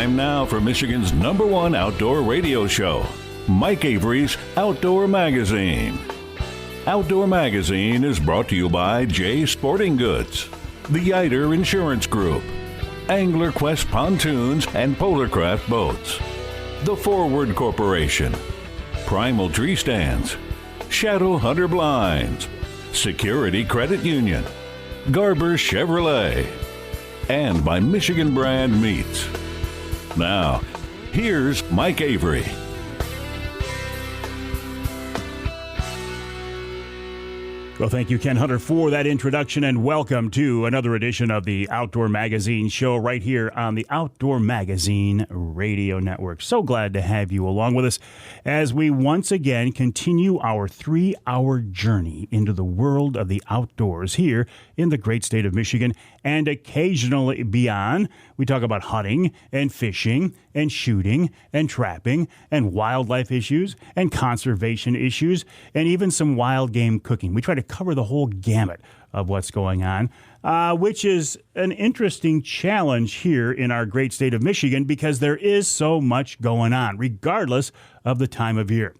Time now for Michigan's #1 outdoor radio show, Mike Avery's Outdoor Magazine. Outdoor Magazine is brought to you by Jay Sporting Goods, the Yider Insurance Group, Angler Quest Pontoons and Polarcraft Boats, The Forward Corporation, Primal Tree Stands, Shadow Hunter Blinds, Security Credit Union, Garber Chevrolet, and by Michigan Brand Meats. Now, here's Mike Avery. Well, thank you, Ken Hunter, for that introduction, and welcome to another edition of the Outdoor Magazine show right here on the Outdoor Magazine Radio Network. So glad to have you along with us as we once again continue our 3-hour journey into the world of the outdoors here in the great state of Michigan and occasionally beyond. We talk about hunting and fishing and shooting and trapping and wildlife issues and conservation issues and even some wild game cooking. We try to cover the whole gamut of what's going on, which is an interesting challenge here in our great state of Michigan because there is so much going on, regardless of the time of year.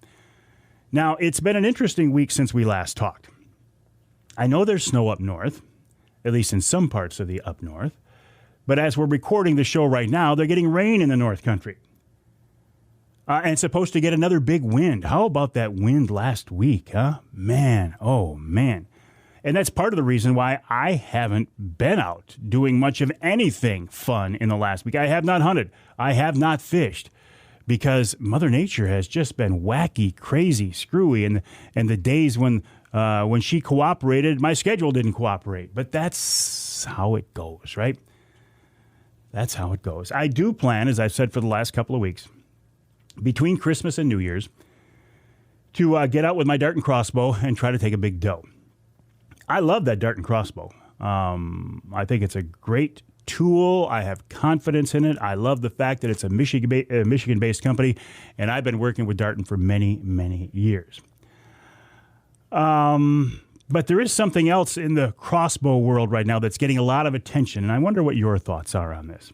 Now, it's been an interesting week since we last talked. I know there's snow up north, at least in some parts of the up north, but as we're recording the show right now, they're getting rain in the North Country. And supposed to get another big wind. How about that wind last week, huh? Man, oh man. And that's part of the reason why I haven't been out doing much of anything fun in the last week. I have not hunted. I have not fished because Mother Nature has just been wacky, crazy, screwy. And the days when she cooperated, my schedule didn't cooperate. But that's how it goes, right? That's how it goes. I do plan, as I've said for the last couple of weeks, between Christmas and New Year's, to get out with my dart and crossbow and try to take a big doe. I love that dart and crossbow. I think it's a great tool. I have confidence in it. I love the fact that it's a Michigan-based company, and I've been working with Darton for many, many years. But there is something else in the crossbow world right now that's getting a lot of attention, and I wonder what your thoughts are on this.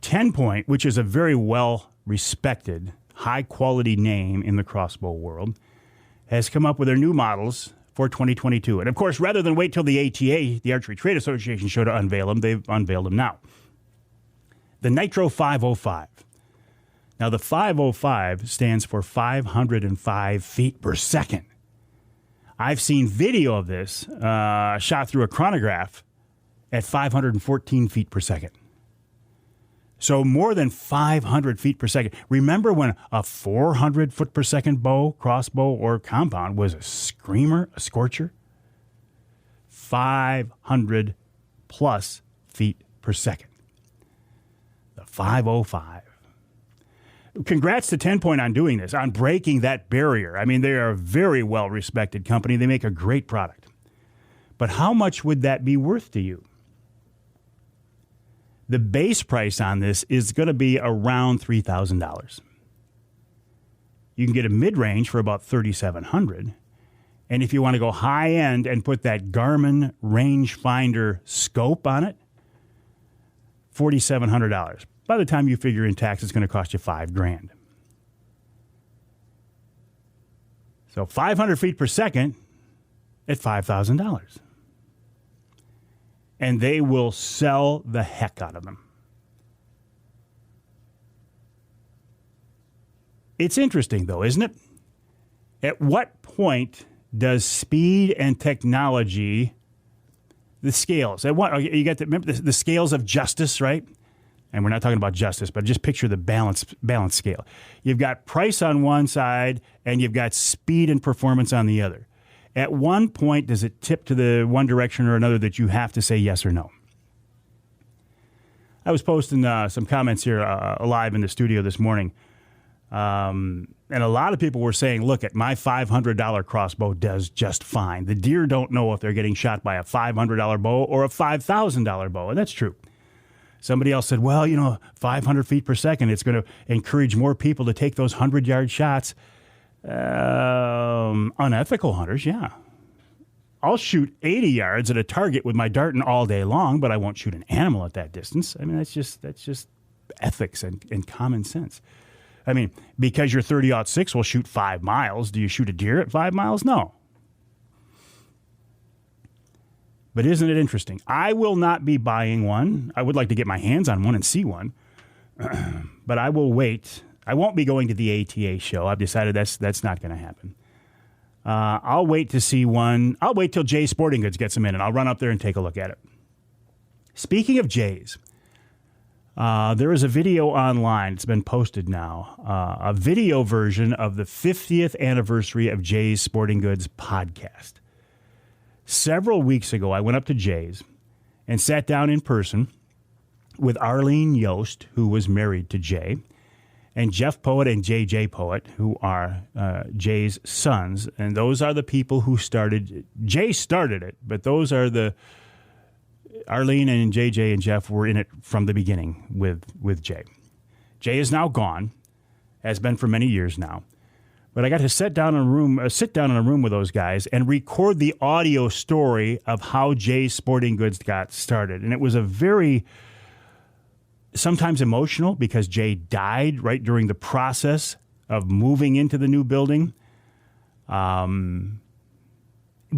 10-Point, which is a very well-respected, high-quality name in the crossbow world, has come up with their new models for 2022. And, of course, rather than wait till the ATA, the Archery Trade Association, show to unveil them, they've unveiled them now. The Nitro 505. Now, the 505 stands for 505 feet per second. I've seen video of this shot through a chronograph at 514 feet per second. So more than 500 feet per second. Remember when a 400 foot per second bow, crossbow, or compound was a screamer, a scorcher? 500 plus feet per second. The 505. Congrats to 10-Point on doing this, on breaking that barrier. I mean, they are a very well-respected company. They make a great product. But how much would that be worth to you? The base price on this is going to be around $3,000. You can get a mid-range for about $3,700. And if you want to go high-end and put that Garmin rangefinder scope on it, $4,700. By the time you figure in tax, it's going to cost you $5,000. So 500 feet per second at $5,000. And they will sell the heck out of them. It's interesting, though, isn't it? At what point does speed and technology, the scales, at what, you got to remember the scales of justice, right? And we're not talking about justice, but just picture the balance scale. You've got price on one side, and you've got speed and performance on the other. At one point, does it tip to the one direction or another that you have to say yes or no? I was posting some comments here live in the studio this morning, and a lot of people were saying, look, at my $500 crossbow does just fine. The deer don't know if they're getting shot by a $500 bow or a $5,000 bow, and that's true. Somebody else said, well, 500 feet per second, it's going to encourage more people to take those 100-yard shots. Unethical hunters, yeah. I'll shoot 80 yards at a target with my Darton all day long, but I won't shoot an animal at that distance. I mean, that's just ethics and common sense. I mean, because your 30-06 will shoot 5 miles, do you shoot a deer at 5 miles? No. But isn't it interesting? I will not be buying one. I would like to get my hands on one and see one. But I will wait. I won't be going to the ATA show. I've decided that's not going to happen. I'll wait to see one. I'll wait till Jay's Sporting Goods gets them in, and I'll run up there and take a look at it. Speaking of Jay's, there is a video online. It's been posted now. A video version of the 50th anniversary of Jay's Sporting Goods podcast. Several weeks ago, I went up to Jay's and sat down in person with Arlene Yost, who was married to Jay, and Jeff Poet and JJ Poet, who are Jay's sons. And those are the people who started. Jay started it, but those are the Arlene and JJ and Jeff were in it from the beginning with Jay. Jay is now gone, has been for many years now. But I got to sit down in a room with those guys and record the audio story of how Jay's Sporting Goods got started. And it was a very, sometimes emotional, because Jay died right during the process of moving into the new building. But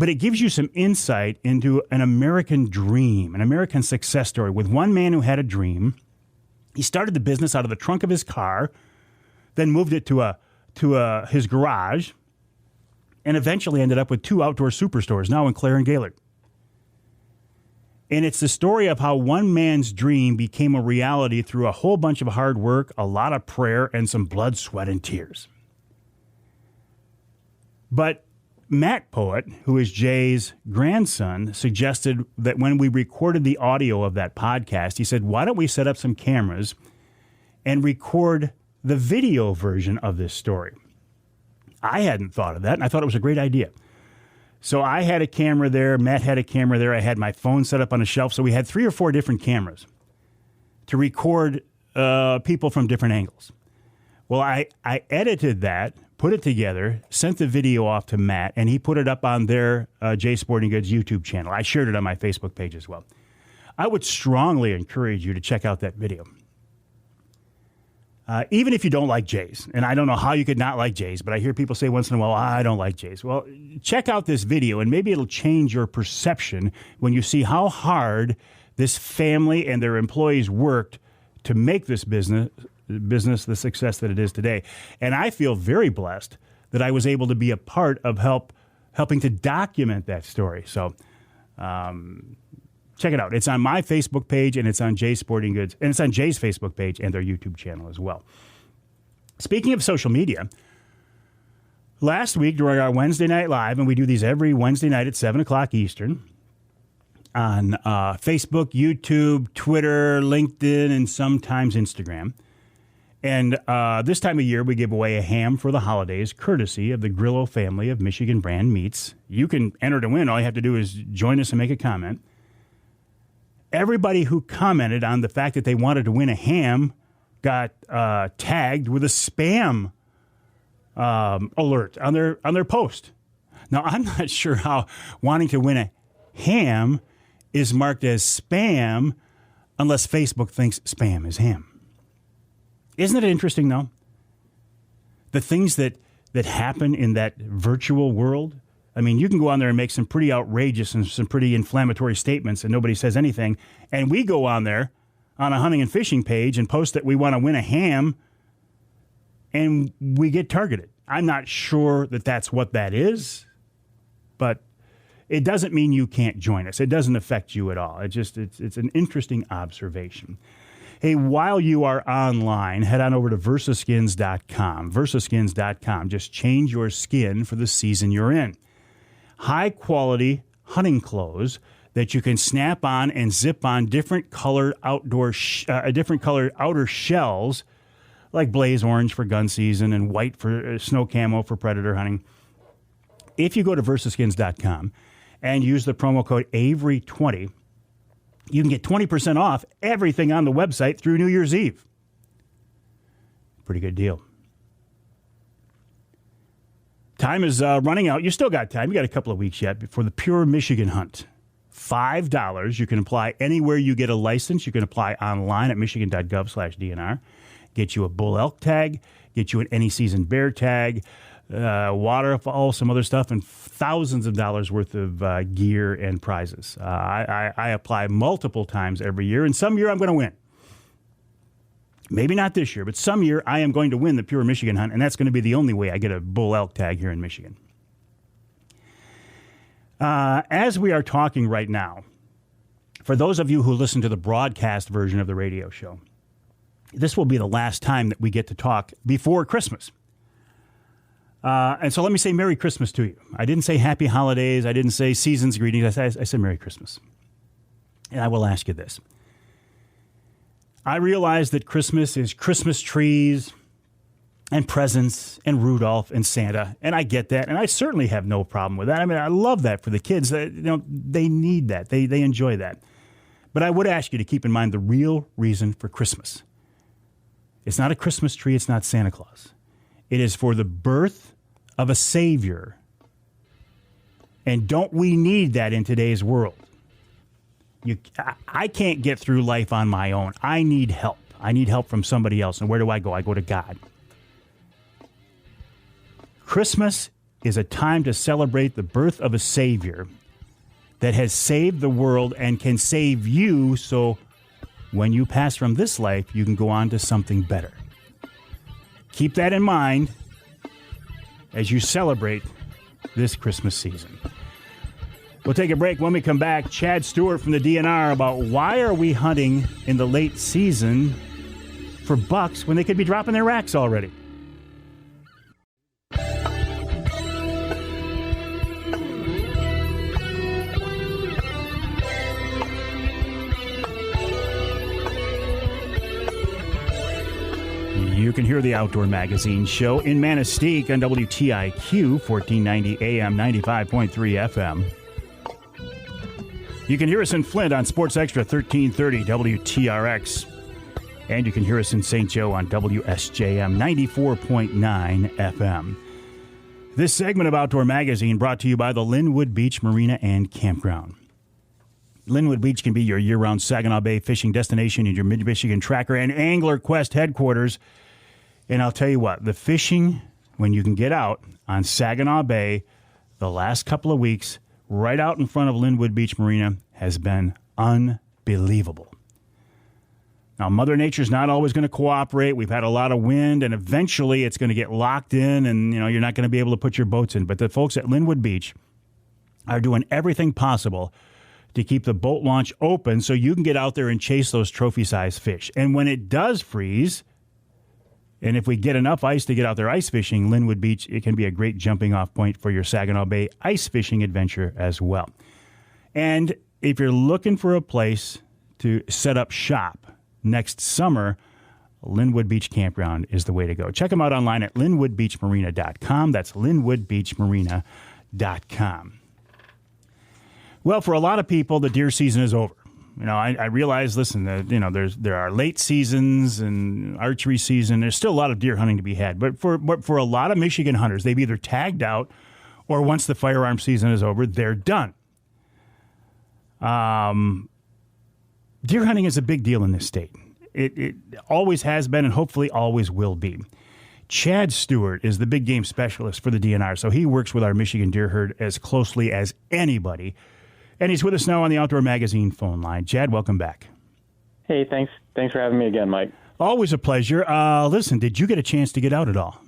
it gives you some insight into an American dream, an American success story with one man who had a dream. He started the business out of the trunk of his car, then moved it to his garage, and eventually ended up with 2 outdoor superstores, now in Clare and Gaylord. And it's the story of how one man's dream became a reality through a whole bunch of hard work, a lot of prayer, and some blood, sweat, and tears. But Matt Poet, who is Jay's grandson, suggested that when we recorded the audio of that podcast, he said, why don't we set up some cameras and record the video version of this story? I hadn't thought of that, and I thought it was a great idea. So I had a camera there. Matt had a camera there. I had my phone set up on a shelf. So we had 3 or 4 different cameras to record people from different angles. Well, I edited that, put it together, sent the video off to Matt, and he put it up on their Jay Sporting Goods YouTube channel. I shared it on my Facebook page as well. I would strongly encourage you to check out that video. Even if you don't like Jay's, and I don't know how you could not like Jay's, but I hear people say once in a while, I don't like Jay's. Well, check out this video, and maybe it'll change your perception when you see how hard this family and their employees worked to make this business the success that it is today. And I feel very blessed that I was able to be a part of helping to document that story. So check it out. It's on my Facebook page, and it's on Jay's Sporting Goods, and it's on Jay's Facebook page and their YouTube channel as well. Speaking of social media, last week during our Wednesday Night Live, and we do these every Wednesday night at 7 o'clock Eastern, on Facebook, YouTube, Twitter, LinkedIn, and sometimes Instagram. And this time of year, we give away a ham for the holidays, courtesy of the Grillo family of Michigan brand meats. You can enter to win. All you have to do is join us and make a comment. Everybody who commented on the fact that they wanted to win a ham got tagged with a spam alert on their post. Now, I'm not sure how wanting to win a ham is marked as spam unless Facebook thinks spam is ham. Isn't it interesting, though? The things that happen in that virtual world. I mean, you can go on there and make some pretty outrageous and some pretty inflammatory statements, and nobody says anything. And we go on there on a hunting and fishing page and post that we want to win a ham, and we get targeted. I'm not sure that that's what that is, but it doesn't mean you can't join us. It doesn't affect you at all. It's an interesting observation. Hey, while you are online, head on over to versaskins.com. Versaskins.com. Just change your skin for the season you're in. High-quality hunting clothes that you can snap on and zip on different colored outer shells, like blaze orange for gun season and white for snow camo for predator hunting. If you go to versaskins.com and use the promo code Avery20, you can get 20% off everything on the website through New Year's Eve. Pretty good deal. Time is running out. You still got time. You got a couple of weeks yet before the Pure Michigan Hunt. $5. You can apply anywhere you get a license. You can apply online at michigan.gov/DNR. Get you a bull elk tag, get you an any season bear tag, waterfowl, some other stuff, and thousands of dollars worth of gear and prizes. I apply multiple times every year, and some year I'm going to win. Maybe not this year, but some year I am going to win the Pure Michigan Hunt, and that's going to be the only way I get a bull elk tag here in Michigan. As we are talking right now, for those of you who listen to the broadcast version of the radio show, this will be the last time that we get to talk before Christmas. And so let me say Merry Christmas to you. I didn't say Happy Holidays. I didn't say Season's Greetings. I said Merry Christmas. And I will ask you this. I realize that Christmas is Christmas trees and presents and Rudolph and Santa, and I get that, and I certainly have no problem with that. I mean, I love that for the kids. They need that. They enjoy that. But I would ask you to keep in mind the real reason for Christmas. It's not a Christmas tree. It's not Santa Claus. It is for the birth of a Savior. And don't we need that in today's world? I can't get through life on my own. I need help. I need help from somebody else. And where do I go? I go to God. Christmas is a time to celebrate the birth of a Savior that has saved the world and can save you, so when you pass from this life, you can go on to something better. Keep that in mind as you celebrate this Christmas season. We'll take a break. When we come back, Chad Stewart from the DNR about why are we hunting in the late season for bucks when they could be dropping their racks already. You can hear the Outdoor Magazine show in Manistee on WTIQ, 1490 AM, 95.3 FM. You can hear us in Flint on Sports Extra 1330 WTRX. And you can hear us in St. Joe on WSJM 94.9 FM. This segment of Outdoor Magazine brought to you by the Linwood Beach Marina and Campground. Linwood Beach can be your year-round Saginaw Bay fishing destination and your Mid-Michigan Tracker and Angler Quest headquarters. And I'll tell you what, the fishing, when you can get out on Saginaw Bay the last couple of weeks, right out in front of Linwood Beach Marina, has been unbelievable. Now, Mother Nature's not always going to cooperate. We've had a lot of wind, and eventually it's going to get locked in, and you're not going to be able to put your boats in. But the folks at Linwood Beach are doing everything possible to keep the boat launch open so you can get out there and chase those trophy-sized fish. And when it does freeze, and if we get enough ice to get out there ice fishing, Linwood Beach, it can be a great jumping-off point for your Saginaw Bay ice fishing adventure as well. And if you're looking for a place to set up shop next summer, Linwood Beach Campground is the way to go. Check them out online at linwoodbeachmarina.com. That's linwoodbeachmarina.com. Well, for a lot of people, the deer season is over. I realize, listen, there are late seasons and archery season. There's still a lot of deer hunting to be had. But for a lot of Michigan hunters, they've either tagged out or once the firearm season is over, they're done. Deer hunting is a big deal in this state. It always has been and hopefully always will be. Chad Stewart is the big game specialist for the DNR, so he works with our Michigan deer herd as closely as anybody. And he's with us now on the Outdoor Magazine phone line. Chad, welcome back. Hey, thanks for having me again, Mike. Always a pleasure. Listen, did you get a chance to get out at all?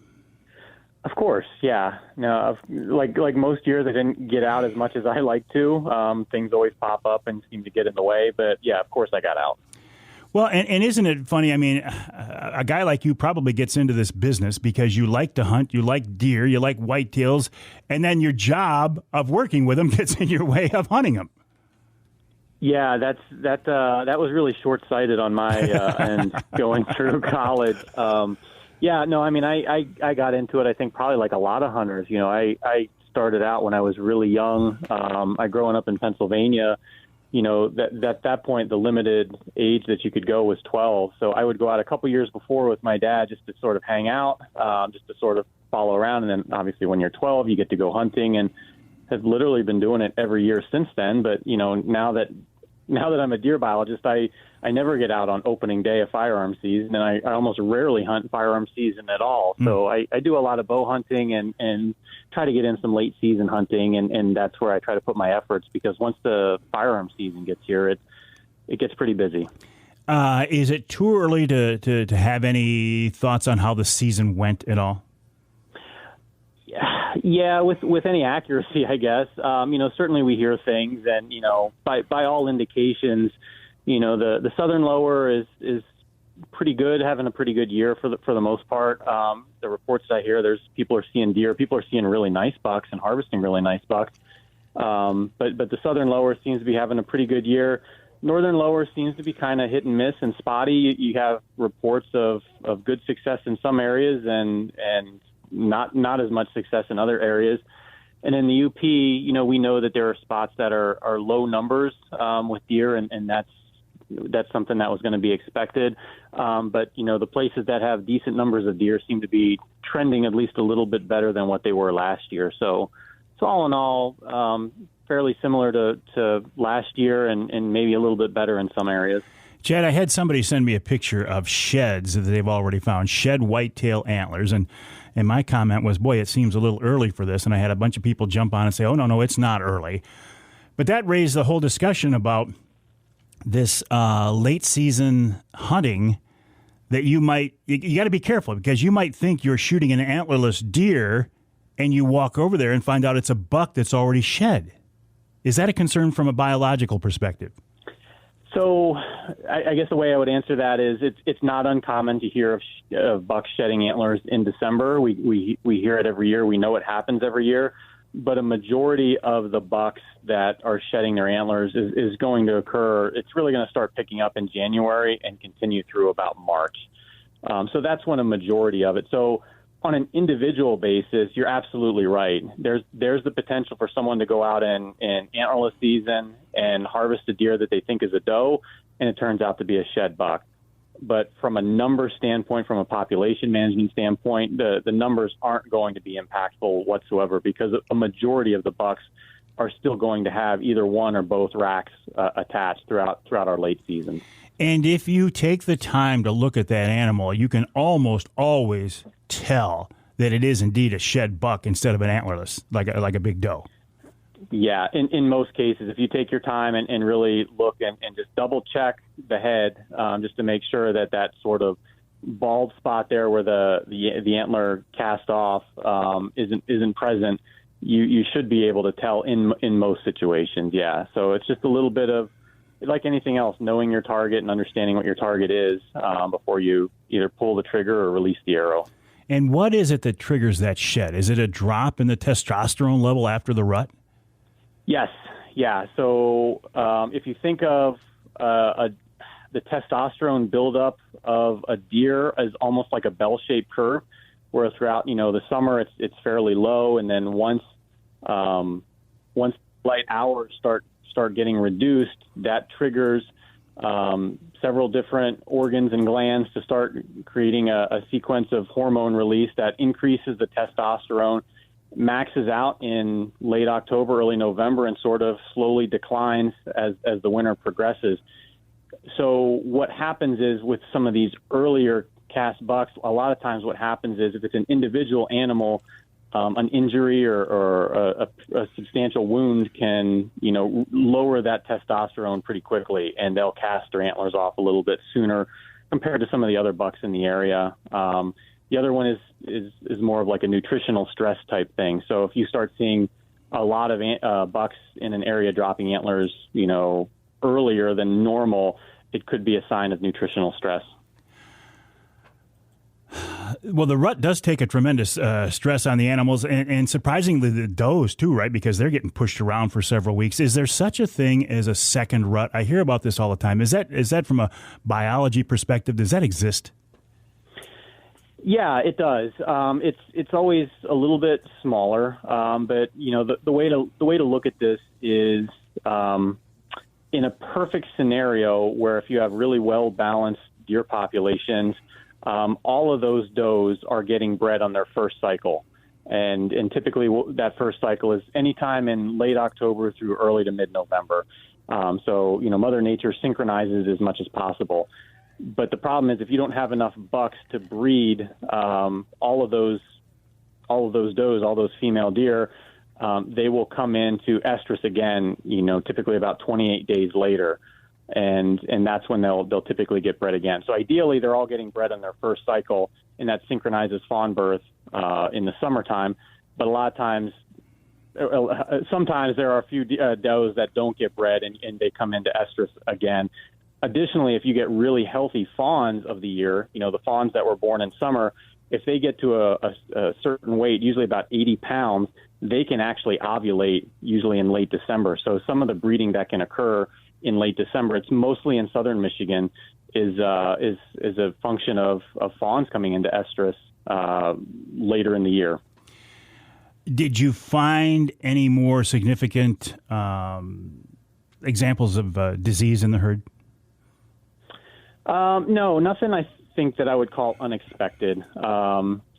Of course, yeah. No, like most years, I didn't get out as much as I like to. Things always pop up and seem to get in the way. But, yeah, of course I got out. Well, and isn't it funny? I mean, a guy like you probably gets into this business because you like to hunt, you like deer, you like whitetails, and then your job of working with them gets in your way of hunting them. Yeah, that was really short-sighted on my end going through college. Yeah, no, I mean, I got into it, I think, probably like a lot of hunters. I started out when I was really young. I growing up in Pennsylvania. At that point, the limited age that you could go was 12. So I would go out a couple years before with my dad just to sort of hang out, just to sort of follow around. And then obviously when you're 12, you get to go hunting. And have literally been doing it every year since then. But, now that I'm a deer biologist, I never get out on opening day of firearm season, and I almost rarely hunt firearm season at all. So I do a lot of bow hunting and try to get in some late season hunting, and that's where I try to put my efforts, because once the firearm season gets here, it gets pretty busy. Is it too early to have any thoughts on how the season went at all? Yeah, with any accuracy, I guess. Certainly we hear things, and by all indications, the southern lower is pretty good, having a pretty good year for the most part. The reports I hear, people are seeing deer, people are seeing really nice bucks and harvesting really nice bucks. But the southern lower seems to be having a pretty good year. Northern lower seems to be kind of hit and miss and spotty. You have reports of good success in some areas and not as much success in other areas. And in the UP, we know that there are spots that are low numbers with deer, and that's something that was going to be expected. But the places that have decent numbers of deer seem to be trending at least a little bit better than what they were last year. So all in all, fairly similar to last year, and maybe a little bit better in some areas. Chad, I had somebody send me a picture of sheds that they've already found, shed whitetail antlers, and my comment was, boy, it seems a little early for this, and I had a bunch of people jump on and say, oh, no, it's not early. But that raised the whole discussion about this late season hunting that you got to be careful, because you might think you're shooting an antlerless deer and you walk over there and find out it's a buck that's already shed. Is that a concern from a biological perspective? So I guess the way I would answer that is it's not uncommon to hear of bucks shedding antlers in December. We hear it every year. We know it happens every year. But a majority of the bucks that are shedding their antlers is going to occur. It's really going to start picking up in January and continue through about March. So that's when a majority of it. So on an individual basis, you're absolutely right. There's the potential for someone to go out in antlerless season and harvest a deer that they think is a doe, and it turns out to be a shed buck. But from a number standpoint, from a population management standpoint, the numbers aren't going to be impactful whatsoever, because a majority of the bucks are still going to have either one or both racks attached throughout our late season. And if you take the time to look at that animal, you can almost always tell that it is indeed a shed buck instead of an antlerless, like a big doe. Yeah, in most cases, if you take your time and really look and just double check the head, just to make sure that sort of bald spot there where the antler cast off isn't present, you should be able to tell in most situations. Yeah, so it's just a little bit of, like anything else, knowing your target and understanding what your target is before you either pull the trigger or release the arrow. And what is it that triggers that shed? Is it a drop in the testosterone level after the rut? Yes. Yeah. So if you think of the testosterone buildup of a deer as almost like a bell-shaped curve, where throughout the summer it's fairly low, and then once light hours start getting reduced, that triggers several different organs and glands to start creating a sequence of hormone release that increases the testosterone, maxes out in late October, early November, and sort of slowly declines as the winter progresses. So what happens is, with some of these earlier cast bucks, a lot of times what happens is, if it's an individual animal, an injury or a substantial wound can, lower that testosterone pretty quickly, and they'll cast their antlers off a little bit sooner compared to some of the other bucks in the area. The other one is more of like a nutritional stress type thing. So if you start seeing a lot of bucks in an area dropping antlers, earlier than normal, it could be a sign of nutritional stress. Well, the rut does take a tremendous stress on the animals, and surprisingly the does too, right? Because they're getting pushed around for several weeks. Is there such a thing as a second rut? I hear about this all the time. Is that from a biology perspective? Does that exist? Yeah, it does. It's always a little bit smaller, but the way to look at this is, in a perfect scenario where if you have really well balanced deer populations, all of those does are getting bred on their first cycle. And typically that first cycle is anytime in late October through early to mid-November. So, Mother Nature synchronizes as much as possible. But the problem is if you don't have enough bucks to breed all of those does, all those female deer, they will come into estrus again, typically about 28 days later. And that's when they'll typically get bred again. So ideally, they're all getting bred on their first cycle, and that synchronizes fawn birth in the summertime. But a lot of times, sometimes there are a few does that don't get bred, and they come into estrus again. Additionally, if you get really healthy fawns of the year, the fawns that were born in summer, if they get to a certain weight, usually about 80 pounds, they can actually ovulate usually in late December. So some of the breeding that can occur in late December, it's mostly in southern Michigan, is a function of fawns coming into estrus later in the year. Did you find any more significant examples of disease in the herd? No, nothing I think that I would call unexpected.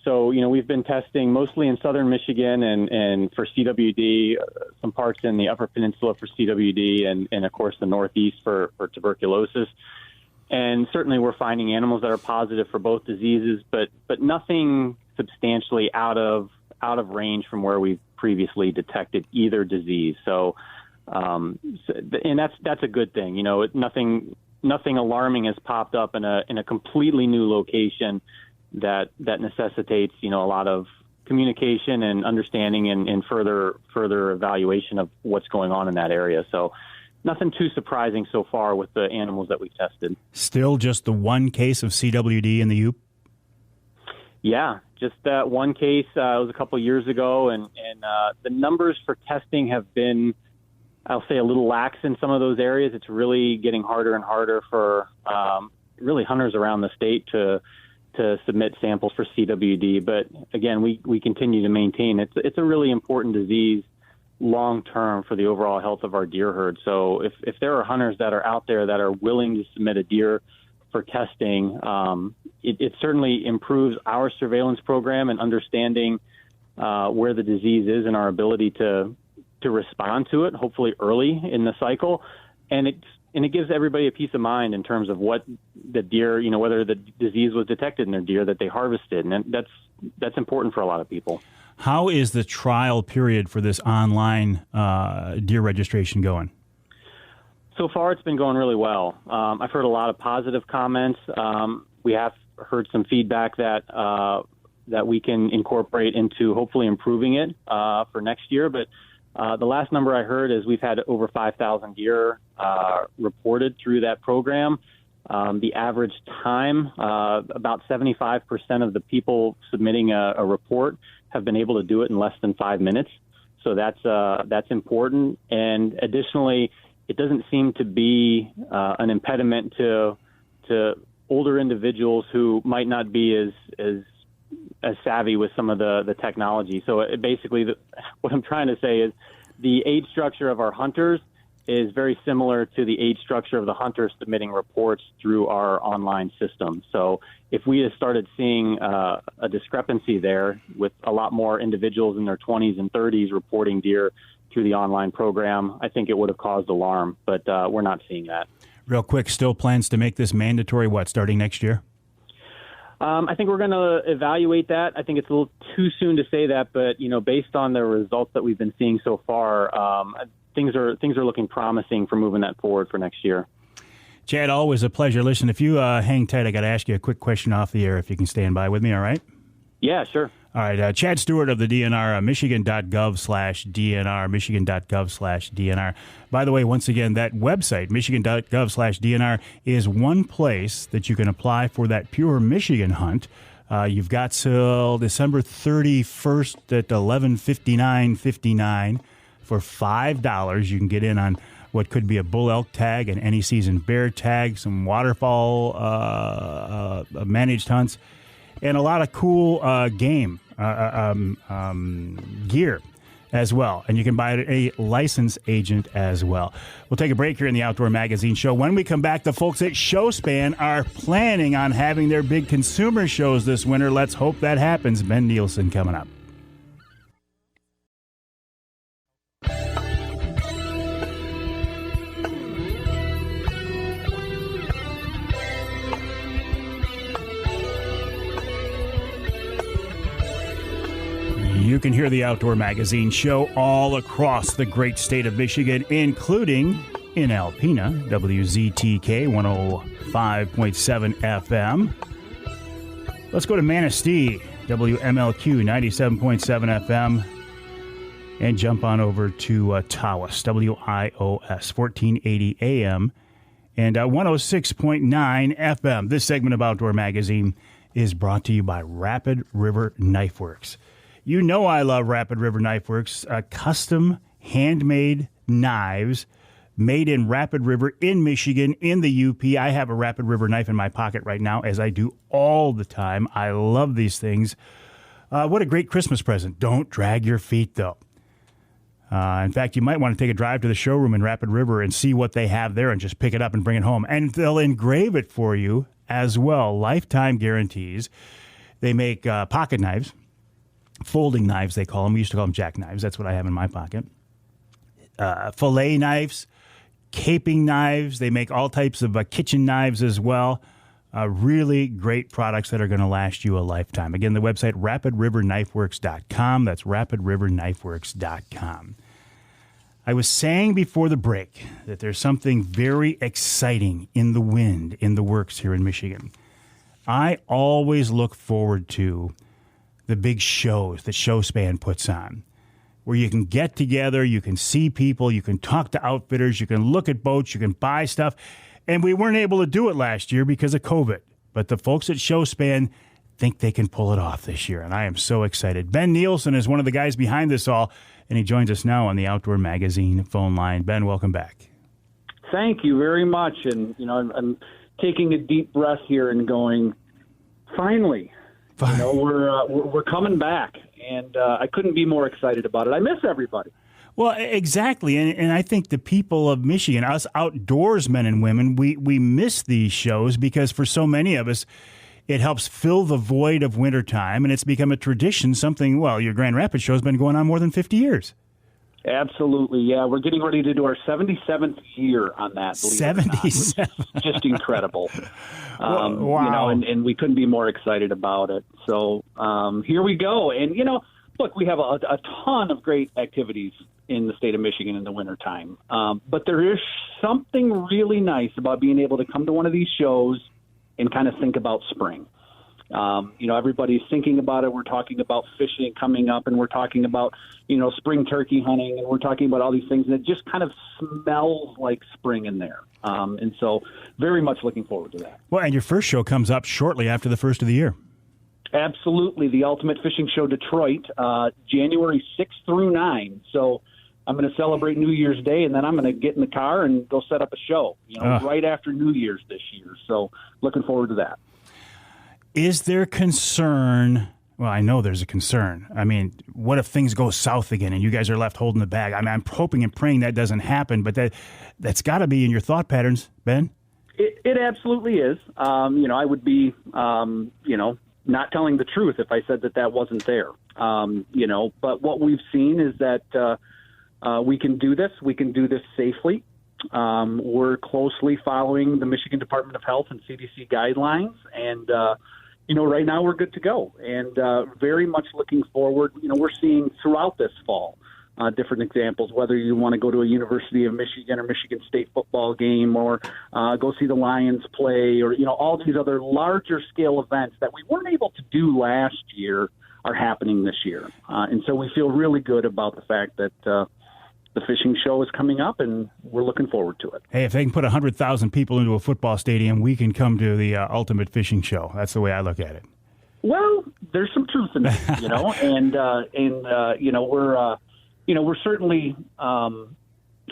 So, we've been testing mostly in southern Michigan and for CWD, some parts in the Upper Peninsula for CWD, and of course the Northeast for tuberculosis. And certainly we're finding animals that are positive for both diseases, but nothing substantially out of range from where we've previously detected either disease. So, and that's a good thing. Nothing alarming has popped up in a completely new location that necessitates, a lot of communication and understanding and further evaluation of what's going on in that area. So nothing too surprising so far with the animals that we've tested. Still just the one case of CWD in the Upe? Yeah, just that one case. It was a couple years ago, and the numbers for testing have been, I'll say, a little lax in some of those areas. It's really getting harder and harder for really hunters around the state to submit samples for CWD. But again, we continue to maintain it's a really important disease long term for the overall health of our deer herd. So if there are hunters that are out there that are willing to submit a deer for testing, it certainly improves our surveillance program and understanding where the disease is and our ability to respond to it, hopefully early in the cycle. And it gives everybody a peace of mind in terms of what the deer, whether the disease was detected in their deer that they harvested. And that's important for a lot of people. How is the trial period for this online deer registration going? So far, it's been going really well. I've heard a lot of positive comments. We have heard some feedback that we can incorporate into hopefully improving it for next year. But the last number I heard is we've had over 5,000 deer reported through that program. The average time, about 75% of the people submitting a report have been able to do it in less than 5 minutes. So that's important. And additionally, it doesn't seem to be an impediment to older individuals who might not be as savvy with some of the technology. So basically, what I'm trying to say is the age structure of our hunters is very similar to the age structure of the hunters submitting reports through our online system. So if we had started seeing a discrepancy there with a lot more individuals in their 20s and 30s reporting deer through the online program, I think it would have caused alarm, but we're not seeing that. Real quick, still plans to make this mandatory, starting next year? I think we're going to evaluate that. I think it's a little too soon to say that, but based on the results that we've been seeing so far, things are looking promising for moving that forward for next year. Chad, always a pleasure. Listen, if you hang tight, I got to ask you a quick question off the air. If you can stand by with me, all right? Yeah, sure. All right, Chad Stewart of the DNR, michigan.gov/DNR, michigan.gov/DNR. By the way, once again, that website, michigan.gov/DNR, is one place that you can apply for that Pure Michigan hunt. You've got till December 31st at 11:59:59 for $5. You can get in on what could be a bull elk tag, an any season bear tag, some waterfall managed hunts, and a lot of cool game gear as well. And you can buy it at a licensed agent as well. We'll take a break here in the Outdoor Magazine Show. When we come back, the folks at Showspan are planning on having their big consumer shows this winter. Let's hope that happens. Ben Nielsen coming up. You can hear the Outdoor Magazine show all across the great state of Michigan, including in Alpena, WZTK 105.7 FM. Let's go to Manistee, WMLQ 97.7 FM, and jump on over to Tawas, WIOS 1480 AM, and 106.9 FM. This segment of Outdoor Magazine is brought to you by Rapid River Knife Works. You know I love Rapid River Knife Works, custom handmade knives made in Rapid River in Michigan, in the UP. I have a Rapid River knife in my pocket right now, as I do all the time. I love these things. What a great Christmas present. Don't drag your feet, though. In fact, you might want to take a drive to the showroom in Rapid River and see what they have there and just pick it up and bring it home. And they'll engrave it for you as well. Lifetime guarantees. They make pocket knives, folding knives they call them. We used to call them jackknives. That's what I have in my pocket. Fillet knives, caping knives. They make all types of kitchen knives as well. Really great products that are going to last you a lifetime. Again, the website, rapidriverknifeworks.com. That's rapidriverknifeworks.com. I was saying before the break that there's something very exciting in the wind, in the works here in Michigan. I always look forward to the big shows that Showspan puts on, where you can get together, you can see people, you can talk to outfitters, you can look at boats, you can buy stuff. And we weren't able to do it last year because of COVID. But the folks at Showspan think they can pull it off this year, and I am so excited. Ben Nielsen is one of the guys behind this all, and he joins us now on the Outdoor Magazine phone line. Ben, welcome back. Thank you very much. And, I'm taking a deep breath here and going, finally. We're coming back, and I couldn't be more excited about it. I miss everybody. Well, exactly, and I think the people of Michigan, us outdoors men and women, we miss these shows because for so many of us, it helps fill the void of wintertime, and it's become a tradition, something, well, your Grand Rapids show has been going on more than 50 years. Absolutely, yeah. We're getting ready to do our 77th year on that. 77. Just incredible. Wow. And we couldn't be more excited about it. So here we go. And, look, we have a ton of great activities in the state of Michigan in the wintertime. But there is something really nice about being able to come to one of these shows and kind of think about spring. Everybody's thinking about it. We're talking about fishing coming up, and we're talking about, spring turkey hunting, and we're talking about all these things, and it just kind of smells like spring in there. And so very much looking forward to that. Well, and your first show comes up shortly after the first of the year. Absolutely. The Ultimate Fishing Show Detroit, January 6th through 9. So I'm going to celebrate New Year's Day, and then I'm going to get in the car and go set up a show, right after New Year's this year. So looking forward to that. Is there concern? Well, I know there's a concern. I mean, what if things go south again and you guys are left holding the bag? I mean, I'm hoping and praying that doesn't happen, but that's got to be in your thought patterns, Ben. It absolutely is. I would be, not telling the truth if I said that wasn't there. But what we've seen is that we can do this. We can do this safely. We're closely following the Michigan Department of Health and CDC guidelines, and right now we're good to go. And very much looking forward. We're seeing throughout this fall different examples, whether you want to go to a University of Michigan or Michigan State football game, or go see the Lions play, or all these other larger scale events that we weren't able to do last year are happening this year. And so we feel really good about the fact that the fishing show is coming up, and we're looking forward to it. Hey, if they can put 100,000 people into a football stadium, we can come to the Ultimate Fishing Show. That's the way I look at it. Well, there's some truth in that, we're certainly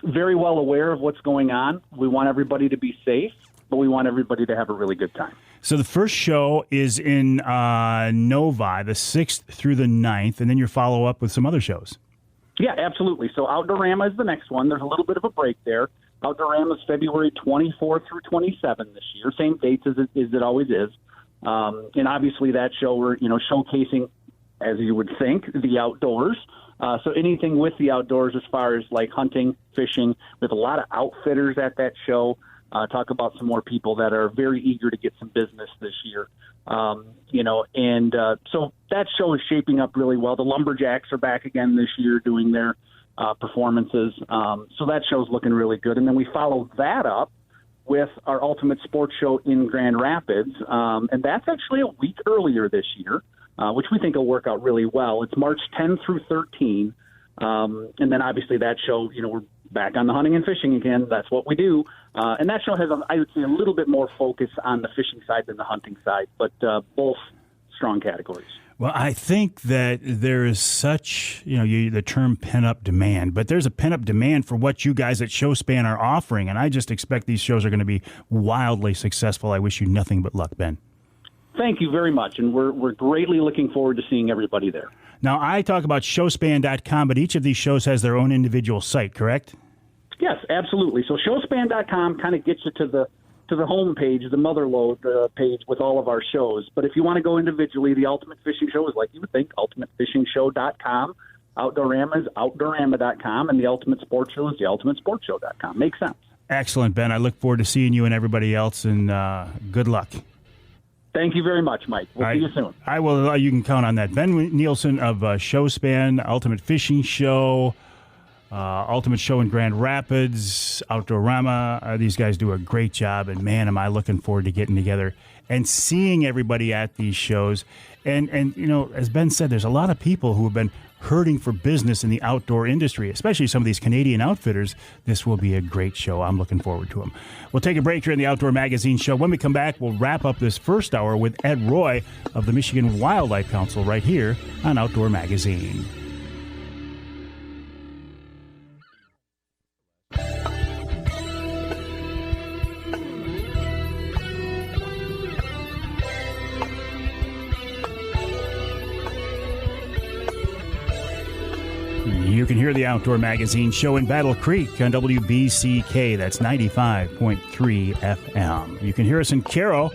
very well aware of what's going on. We want everybody to be safe, but we want everybody to have a really good time. So the first show is in Novi, the 6th through the 9th, and then you follow up with some other shows. Yeah, absolutely. So Outdoorama is the next one. There's a little bit of a break there. Outdoorama is February 24 through 27 this year. Same dates as it always is. And obviously that show we're, showcasing, as you would think, the outdoors. So anything with the outdoors as far as like hunting, fishing, with a lot of outfitters at that show. talk about some more people that are very eager to get some business this year. So that show is shaping up really well. The Lumberjacks are back again this year doing their performances. So that show's looking really good. And then we follow that up with our Ultimate Sports Show in Grand Rapids. And that's actually a week earlier this year, which we think will work out really well. It's March 10 through 13. And then obviously that show, we're back on the hunting and fishing again. That's what we do. And that show has, I would say, a little bit more focus on the fishing side than the hunting side, but both strong categories. Well, I think that there is such, the term pent-up demand, but there's a pent-up demand for what you guys at Showspan are offering, and I just expect these shows are going to be wildly successful. I wish you nothing but luck, Ben. Thank you very much, and we're greatly looking forward to seeing everybody there. Now, I talk about showspan.com, but each of these shows has their own individual site, correct? Yes, absolutely. So showspan.com kind of gets you to the home page, the motherlode page with all of our shows. But if you want to go individually, the Ultimate Fishing Show is like you would think, ultimatefishingshow.com. Outdoorama is outdoorama.com, and the Ultimate Sports Show is theultimatesportshow.com. Makes sense. Excellent, Ben. I look forward to seeing you and everybody else, and good luck. Thank you very much, Mike. We'll see you soon. I will. You can count on that. Ben Nielsen of Showspan, Ultimate Fishing Show, Ultimate Show in Grand Rapids, Outdoorama. These guys do a great job, and man, am I looking forward to getting together and seeing everybody at these shows. And as Ben said, there's a lot of people who have been hurting for business in the outdoor industry, especially some of these Canadian outfitters. This will be a great show. I'm looking forward to them. We'll take a break here in the Outdoor Magazine Show. When we come back, we'll wrap up this first hour with Ed Roy of the Michigan Wildlife Council right here on Outdoor Magazine. You can hear the Outdoor Magazine Show in Battle Creek on WBCK. That's 95.3 FM. You can hear us in Caro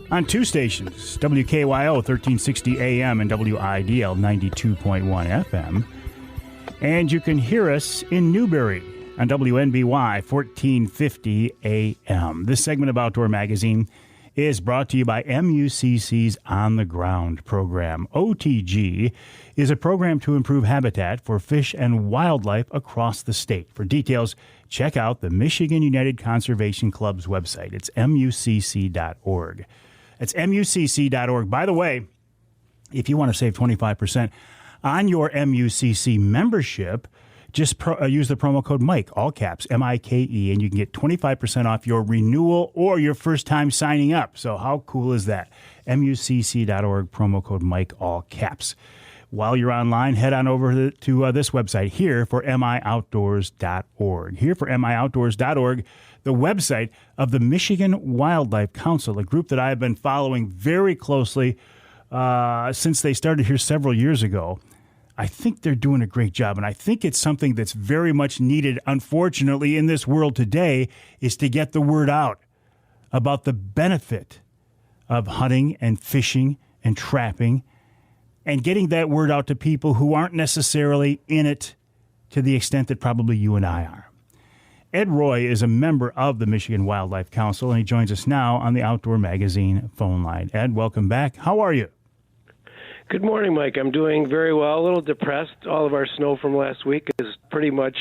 on two stations, WKYO 1360 AM and WIDL 92.1 FM. And you can hear us in Newberry on WNBY 1450 AM. This segment of Outdoor Magazine is brought to you by MUCC's On the Ground program. OTG is a program to improve habitat for fish and wildlife across the state. For details, check out the Michigan United Conservation Club's website. It's MUCC.org. It's MUCC.org. By the way, if you want to save 25% on your MUCC membership, just use the promo code Mike, all caps, MIKE, and you can get 25% off your renewal or your first time signing up. So how cool is that? MUCC.org, promo code Mike, all caps. While you're online, head on over to this website, here for MIOutdoors.org. Here for MIOutdoors.org, the website of the Michigan Wildlife Council, a group that I have been following very closely since they started here several years ago. I think they're doing a great job, and I think it's something that's very much needed, unfortunately, in this world today, is to get the word out about the benefit of hunting and fishing and trapping and getting that word out to people who aren't necessarily in it to the extent that probably you and I are. Ed Roy is a member of the Michigan Wildlife Council, and he joins us now on the Outdoor Magazine phone line. Ed, welcome back. How are you? Good morning, Mike. I'm doing very well. A little depressed. All of our snow from last week is pretty much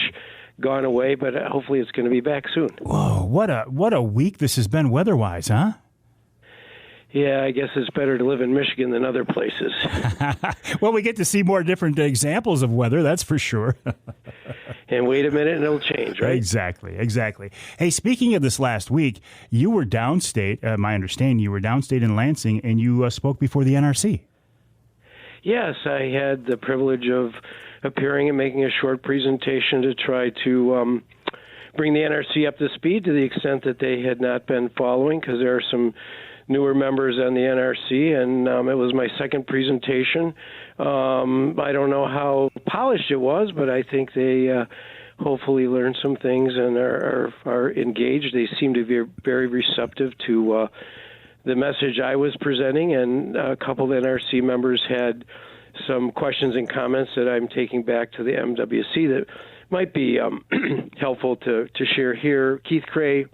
gone away, but hopefully it's going to be back soon. Whoa, what a week this has been weather-wise, huh? Yeah, I guess it's better to live in Michigan than other places. Well, we get to see more different examples of weather, that's for sure. And wait a minute and it'll change, right? Exactly. Hey, speaking of this last week, you were downstate, my understanding, you were downstate in Lansing, and you spoke before the NRC. Yes, I had the privilege of appearing and making a short presentation to try to bring the NRC up to speed to the extent that they had not been following, because there are some newer members on the NRC, and it was my second presentation. I don't know how polished it was, but I think they hopefully learned some things and are engaged. They seem to be very receptive to the message I was presenting, and a couple of NRC members had some questions and comments that I'm taking back to the MWC that might be helpful to share here. Keith Cray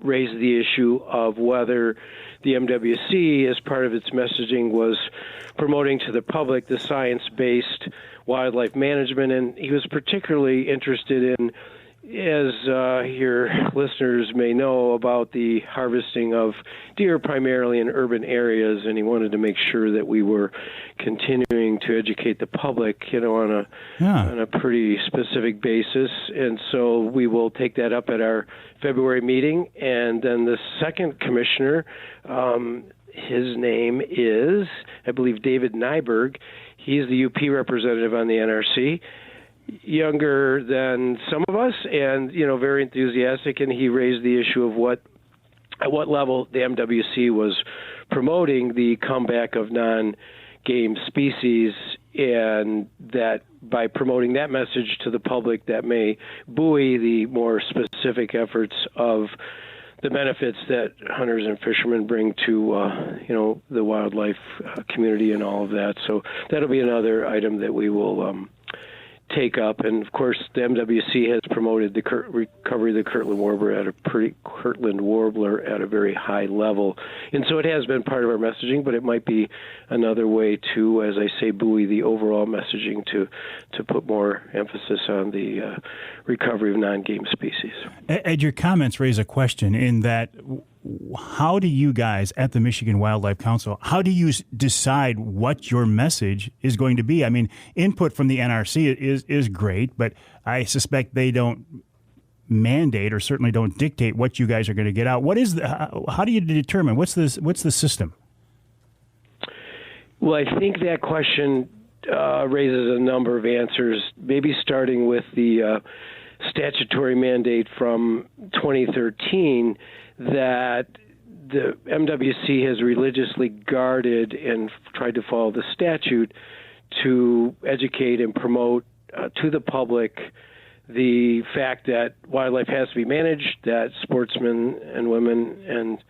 raised the issue of whether the MWC, as part of its messaging, was promoting to the public the science-based wildlife management, and he was particularly interested in, as your listeners may know, about the harvesting of deer primarily in urban areas, and he wanted to make sure that we were continuing to educate the public, on a pretty specific basis. And so we will take that up at our February meeting. And then the second commissioner, his name is, I believe, David Nyberg. He's the UP representative on the NRC. Younger than some of us, and very enthusiastic, and he raised the issue of at what level the MWC was promoting the comeback of non-game species, and that by promoting that message to the public, that may buoy the more specific efforts of the benefits that hunters and fishermen bring to the wildlife community and all of that. So that'll be another item that we will take up. And of course, the MWC has promoted the recovery of the Kirtland warbler at a very high level, and so it has been part of our messaging. But it might be another way to, as I say, buoy the overall messaging to put more emphasis on the recovery of non-game species. Ed, your comments raise a question in that. How do you guys at the Michigan Wildlife Council, how do you decide what your message is going to be? I mean, input from the NRC is great, but I suspect they don't mandate or certainly don't dictate what you guys are going to get out. How do you determine? What's the system? Well, I think that question raises a number of answers, maybe starting with the statutory mandate from 2013 that the MWC has religiously guarded and tried to follow the statute to educate and promote to the public the fact that wildlife has to be managed, that sportsmen and women and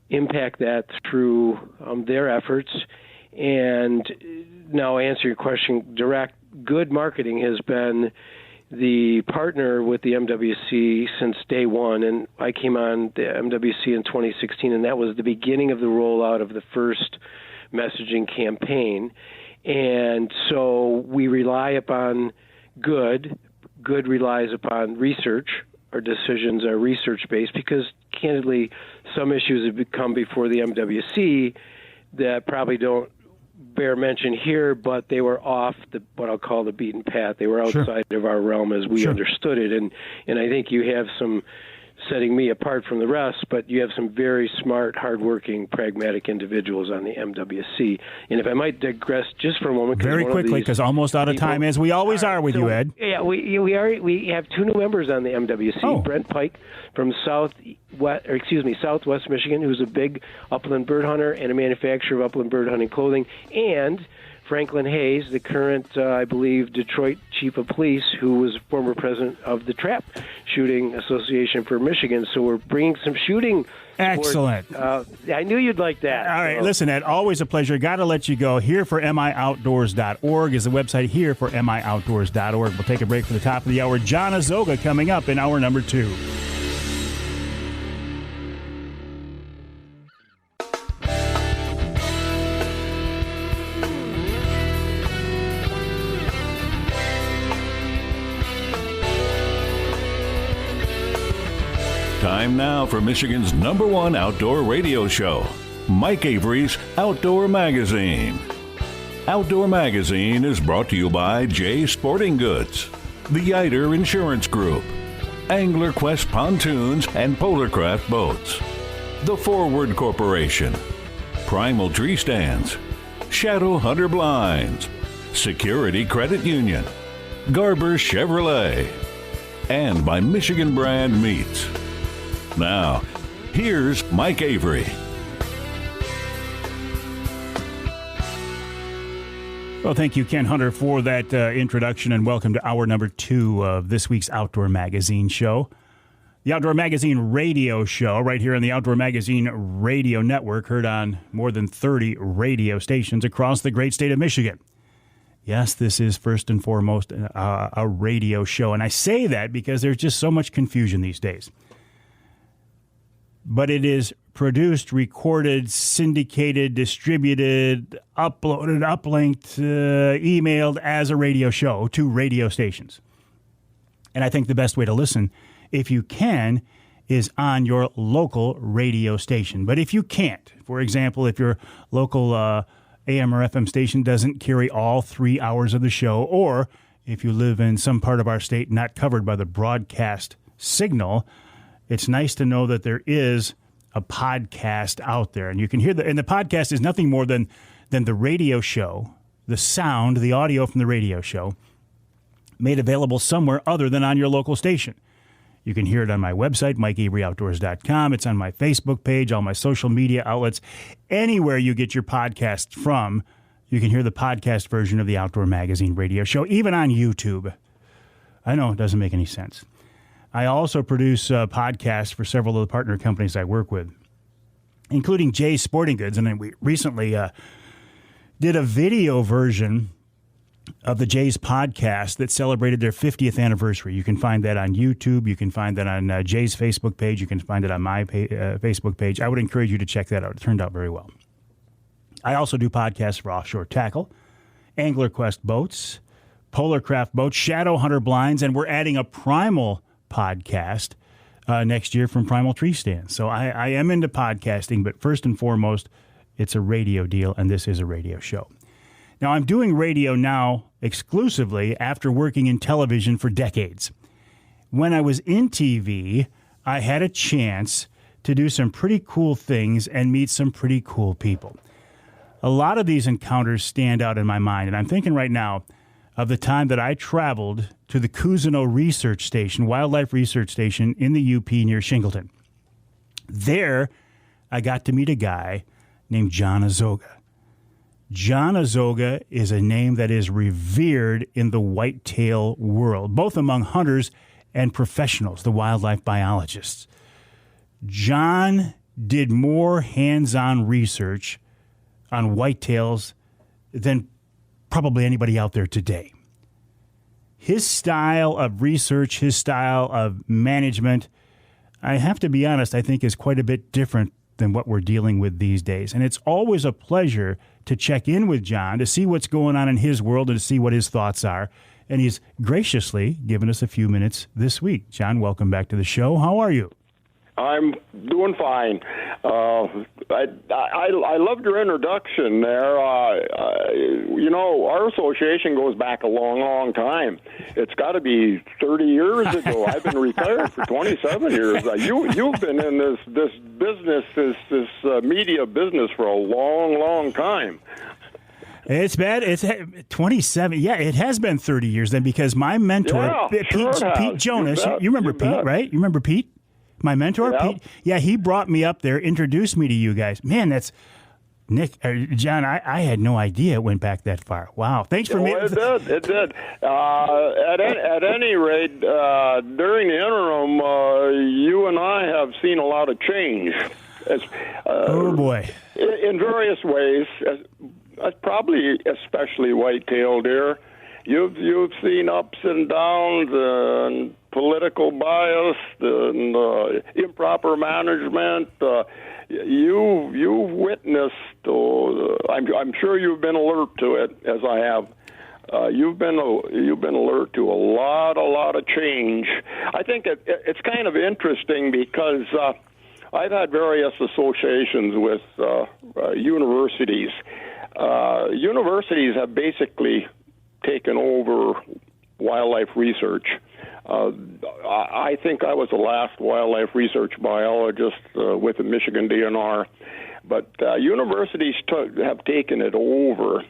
impact that through their efforts. And now answer your question direct, good marketing has been the partner with the MWC since day one, and I came on the MWC in 2016, and that was the beginning of the rollout of the first messaging campaign. And so we rely upon good relies upon research. Our decisions are research-based because, candidly, some issues have come before the MWC that probably don't bear mention here, but they were off what I'll call the beaten path. They were outside of our realm as we understood it. And I think you have some, setting me apart from the rest, but you have some very smart, hardworking, pragmatic individuals on the MWC. And if I might digress just for a moment. Very quickly, because almost out of time, as we always are with you, Ed. Yeah, we have two new members on the MWC. Brent Pike from Southwest Michigan, who's a big upland bird hunter and a manufacturer of upland bird hunting clothing, and Franklin Hayes, the current, I believe, Detroit Chief of Police, who was former president of the Trap Shooting Association for Michigan. So we're bringing some shooting. Excellent. I knew you'd like that. All right. Listen, Ed, always a pleasure. Got to let you go. Here for MIOutdoors.org is the website. Here for MIOutdoors.org. We'll take a break for the top of the hour. John Ozoga coming up in hour number 2. Time now for Michigan's #1 outdoor radio show, Mike Avery's Outdoor Magazine. Outdoor Magazine is brought to you by Jay Sporting Goods, the Yider Insurance Group, Angler Quest Pontoons and Polarcraft Boats, The Forward Corporation, Primal Tree Stands, Shadow Hunter Blinds, Security Credit Union, Garber Chevrolet, and by Michigan Brand Meats. Now, here's Mike Avery. Well, thank you, Ken Hunter, for that introduction, and welcome to hour number 2 of this week's Outdoor Magazine show. The Outdoor Magazine radio show right here on the Outdoor Magazine Radio Network, heard on more than 30 radio stations across the great state of Michigan. Yes, this is first and foremost a radio show, and I say that because there's just so much confusion these days. but it is produced, recorded, syndicated, distributed, uploaded, uplinked, emailed as a radio show to radio stations. And I think the best way to listen, if you can, is on your local radio station. But if you can't, for example, if your local AM or FM station doesn't carry all 3 hours of the show, or if you live in some part of our state not covered by the broadcast signal, it's nice to know that there is a podcast out there. And you can hear and the podcast is nothing more than the radio show, the sound, the audio from the radio show, made available somewhere other than on your local station. You can hear it on my website, MikeAveryOutdoors.com. It's on my Facebook page, all my social media outlets. Anywhere you get your podcast from, you can hear the podcast version of the Outdoor Magazine radio show, even on YouTube. I know it doesn't make any sense. I also produce podcasts for several of the partner companies I work with, including Jay's Sporting Goods. And then we recently did a video version of the Jay's podcast that celebrated their 50th anniversary. You can find that on YouTube. You can find that on Jay's Facebook page. You can find it on my Facebook page. I would encourage you to check that out. It turned out very well. I also do podcasts for Offshore Tackle, Angler Quest Boats, Polar Craft Boats, Shadow Hunter Blinds, and we're adding a Primal podcast next year from Primal Tree Stand. So I am into podcasting, but first and foremost, it's a radio deal, and this is a radio show. Now, I'm doing radio now exclusively after working in television for decades. When I was in TV, I had a chance to do some pretty cool things and meet some pretty cool people. A lot of these encounters stand out in my mind, and I'm thinking right now of the time that I traveled to the Cousino Research Station, Wildlife Research Station in the UP near Shingleton. There, I got to meet a guy named John Ozoga. John Ozoga is a name that is revered in the whitetail world, both among hunters and professionals, the wildlife biologists. John did more hands-on research on whitetails than probably anybody out there today. His style of research, his style of management, I have to be honest, I think is quite a bit different than what we're dealing with these days. And it's always a pleasure to check in with John to see what's going on in his world and to see what his thoughts are. And he's graciously given us a few minutes this week. John, welcome back to the show. How are you? I'm doing fine. I loved your introduction there. Our association goes back a long, long time. It's got to be 30 years ago. I've been retired for 27 years. You've been in this business, this media business for a long, long time. It's bad. It's 27. Yeah, it has been 30 years then, because my mentor, Pete Jonas, you remember Pete, right? You remember Pete? My mentor, yeah. Pete, yeah, he brought me up there, introduced me to you guys. Man, that's John. I had no idea it went back that far. Wow, thanks for me. It did. At any rate, during the interim, you and I have seen a lot of change. Oh boy! In various ways, probably especially whitetail deer. You've seen ups and downs and political bias and improper management. You've witnessed. I'm sure you've been alert to it, as I have. You've been alert to a lot of change. I think it's kind of interesting because I've had various associations with universities. Universities have basically taken over wildlife research. I think I was the last wildlife research biologist with the Michigan DNR, but universities have taken it over,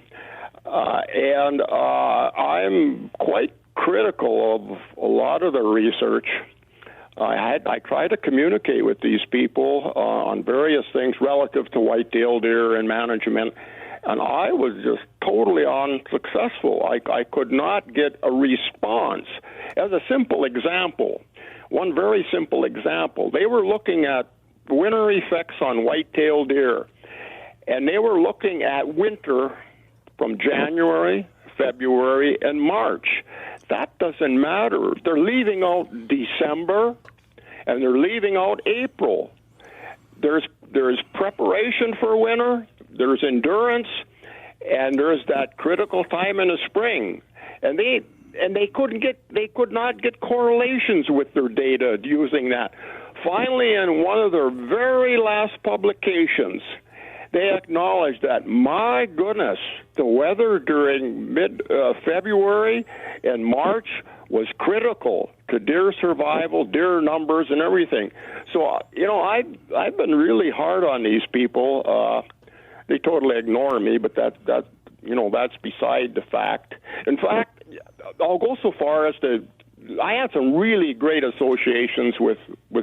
and I'm quite critical of a lot of the research. I try to communicate with these people on various things relative to whitetail deer and management, and I was just totally unsuccessful. I could not get a response. As a simple example, one very simple example, they were looking at winter effects on whitetail deer, and they were looking at winter from January, February, and March. That doesn't matter. They're leaving out December, and they're leaving out April. there's preparation for winter, there's endurance, and there's that critical time in the spring. And they could not get correlations with their data using that. Finally, in one of their very last publications, they acknowledged that, my goodness, the weather during mid-February and March was critical to deer survival, deer numbers, and everything. So, I've been really hard on these people. They totally ignore me, but that's beside the fact. In fact, I'll go so far as to, I had some really great associations with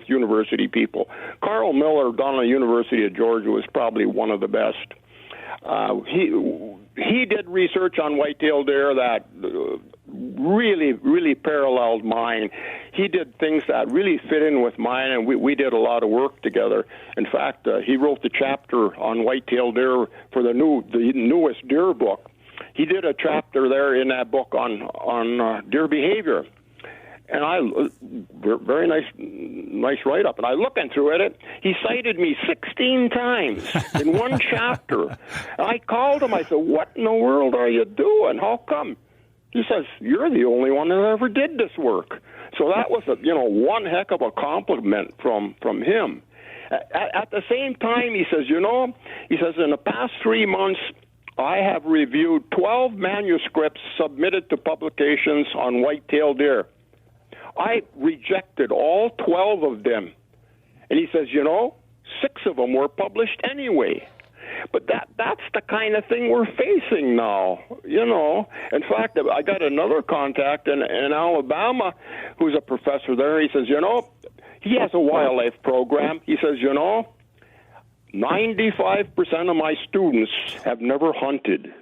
university people. Carl Miller down at the University of Georgia was probably one of the best. He did research on whitetail deer that really, really paralleled mine. He did things that really fit in with mine, and we did a lot of work together. In fact, he wrote the chapter on whitetail deer for the newest deer book. He did a chapter there in that book on deer behavior. And very nice write-up. And I looking through it, he cited me 16 times in one chapter. And I called him. I said, "What in the world are you doing? How come?" He says, "You're the only one that ever did this work." So that was one heck of a compliment from him. At the same time, he says, in the past 3 months, I have reviewed 12 manuscripts submitted to publications on whitetail deer. I rejected all 12 of them. And he says, 6 of them were published anyway. But that's the kind of thing we're facing now, In fact, I got another contact in Alabama who's a professor there. He says, he has a wildlife program. He says, 95% of my students have never hunted.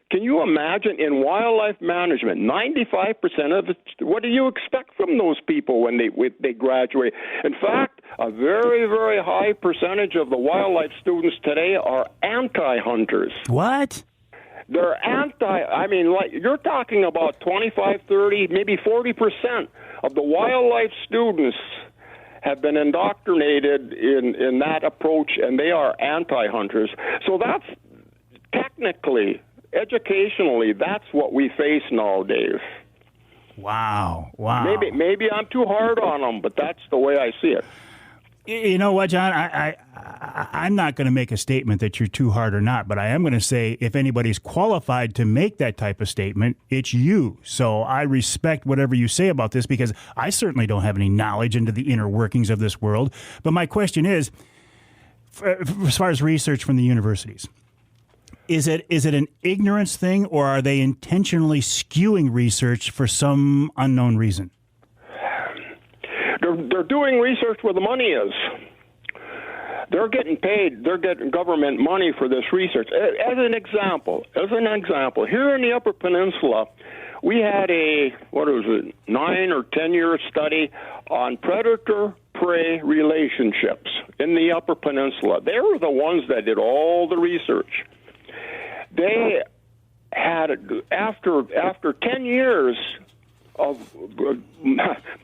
Can you imagine, in wildlife management, 95% of it, what do you expect from those people when they graduate? In fact, a very, very high percentage of the wildlife students today are anti-hunters. What? They're you're talking about 25, 30, maybe 40% of the wildlife students have been indoctrinated in that approach, and they are anti-hunters. So that's technically, educationally, that's what we face now, Dave. Wow. Maybe I'm too hard on them, but that's the way I see it. You know what, John? I'm not going to make a statement that you're too hard or not, but I am going to say if anybody's qualified to make that type of statement, it's you. So I respect whatever you say about this because I certainly don't have any knowledge into the inner workings of this world. But my question is, as far as research from the universities, is it an ignorance thing, or are they intentionally skewing research for some unknown reason? They're doing research where the money is. They're getting paid. They're getting government money for this research. As an example, here in the Upper Peninsula, we had a 9 or 10 year study on predator-prey relationships in the Upper Peninsula. They were the ones that did all the research. They had, after 10 years of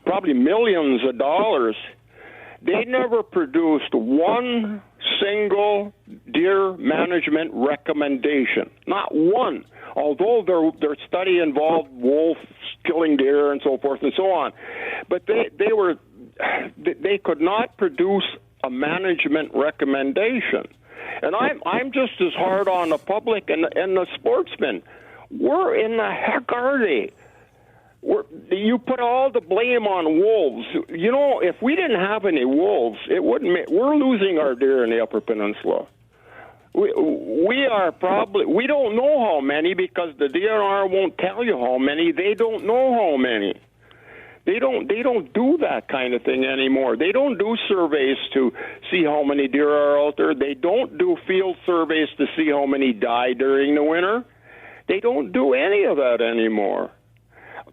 probably millions of dollars, they never produced one single deer management recommendation. Not one. Although their study involved wolves killing deer and so forth and so on. But they could not produce a management recommendation. And I'm just as hard on the public and the sportsmen. Where in the heck are they? You put all the blame on wolves. If we didn't have any wolves, we're losing our deer in the Upper Peninsula. We don't know how many because the DNR won't tell you how many. They don't know how many. They don't do that kind of thing anymore. They don't do surveys to see how many deer are out there. They don't do field surveys to see how many die during the winter. They don't do any of that anymore.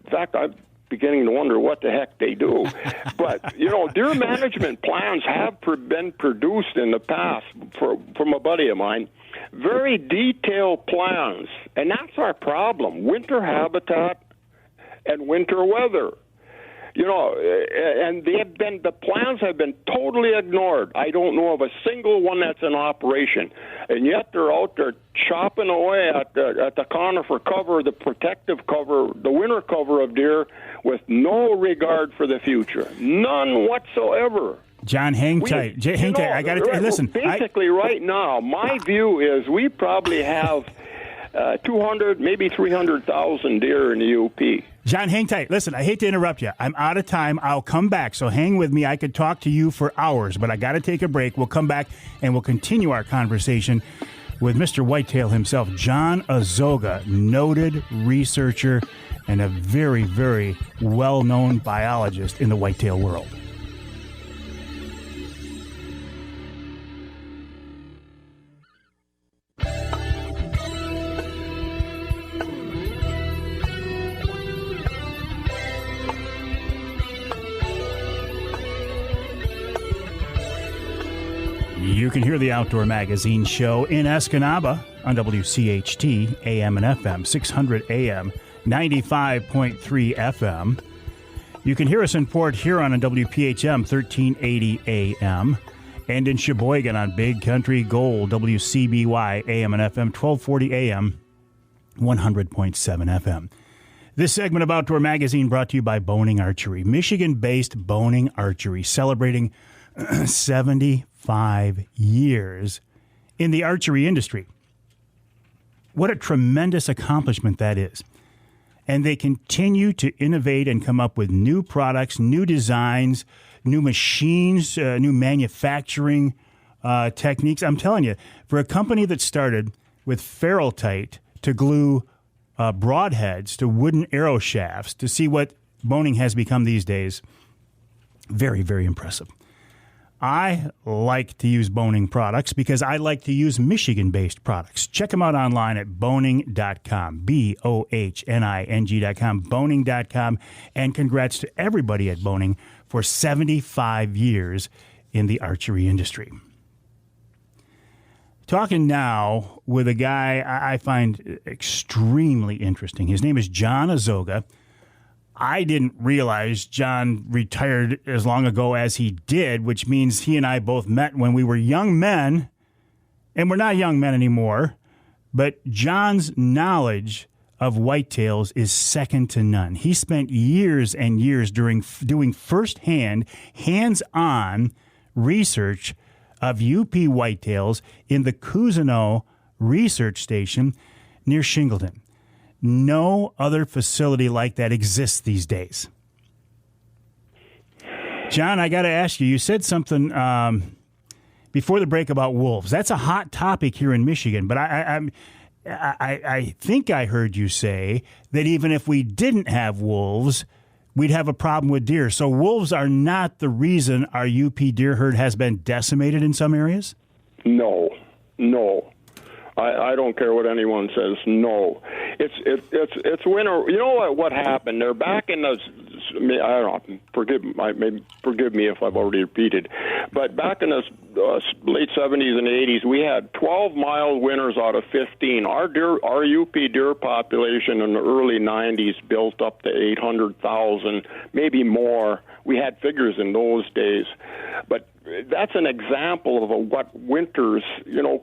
In fact, I'm beginning to wonder what the heck they do. But, deer management plans have been produced in the past from a buddy of mine. Very detailed plans. And that's our problem, winter habitat and winter weather. And the plans have been totally ignored. I don't know of a single one that's in operation, and yet they're out there chopping away at the conifer cover, the protective cover, the winter cover of deer, with no regard for the future, none whatsoever. John, hang tight. Hang tight. I got to listen. Basically, right now, my view is we probably have 200, maybe 300,000 deer in the UP. John, hang tight. Listen, I hate to interrupt you. I'm out of time. I'll come back, so hang with me. I could talk to you for hours, but I got to take a break. We'll come back, and we'll continue our conversation with Mr. Whitetail himself, John Ozoga, noted researcher and a very, very well-known biologist in the whitetail world. You can hear the Outdoor Magazine show in Escanaba on WCHT, AM and FM, 600 AM, 95.3 FM. You can hear us in Port Huron on WPHM, 1380 AM, and in Sheboygan on Big Country Gold, WCBY, AM and FM, 1240 AM, 100.7 FM. This segment of Outdoor Magazine brought to you by Boning Archery, Michigan-based Boning Archery, celebrating 75 years in the archery industry. What a tremendous accomplishment that is. And they continue to innovate and come up with new products, new designs, new machines, new manufacturing techniques. I'm telling you, for a company that started with Ferrite to glue broadheads to wooden arrow shafts to see what boning has become these days, very, very impressive. I like to use boning products because I like to use Michigan-based products. Check them out online at boning.com, BOHNING.com, boning.com, and congrats to everybody at Boning for 75 years in the archery industry. Talking now with a guy I find extremely interesting. His name is John Ozoga. I didn't realize John retired as long ago as he did, which means he and I both met when we were young men, and we're not young men anymore, but John's knowledge of whitetails is second to none. He spent years and years doing firsthand, hands-on research of UP whitetails in the Cousineau Research Station near Shingleton. No other facility like that exists these days. John, I got to ask you, you said something before the break about wolves. That's a hot topic here in Michigan, but I think I heard you say that even if we didn't have wolves, we'd have a problem with deer. So wolves are not the reason our UP deer herd has been decimated in some areas? No. I don't care what anyone says. No, it's winter. You know what happened? They're back in the. I don't know. Forgive me if I've already repeated, but back in the late 70s and 80s, we had 12 mild winters out of 15. Our UP deer population in the early 90s built up to 800,000, maybe more. We had figures in those days, but that's an example of what winters,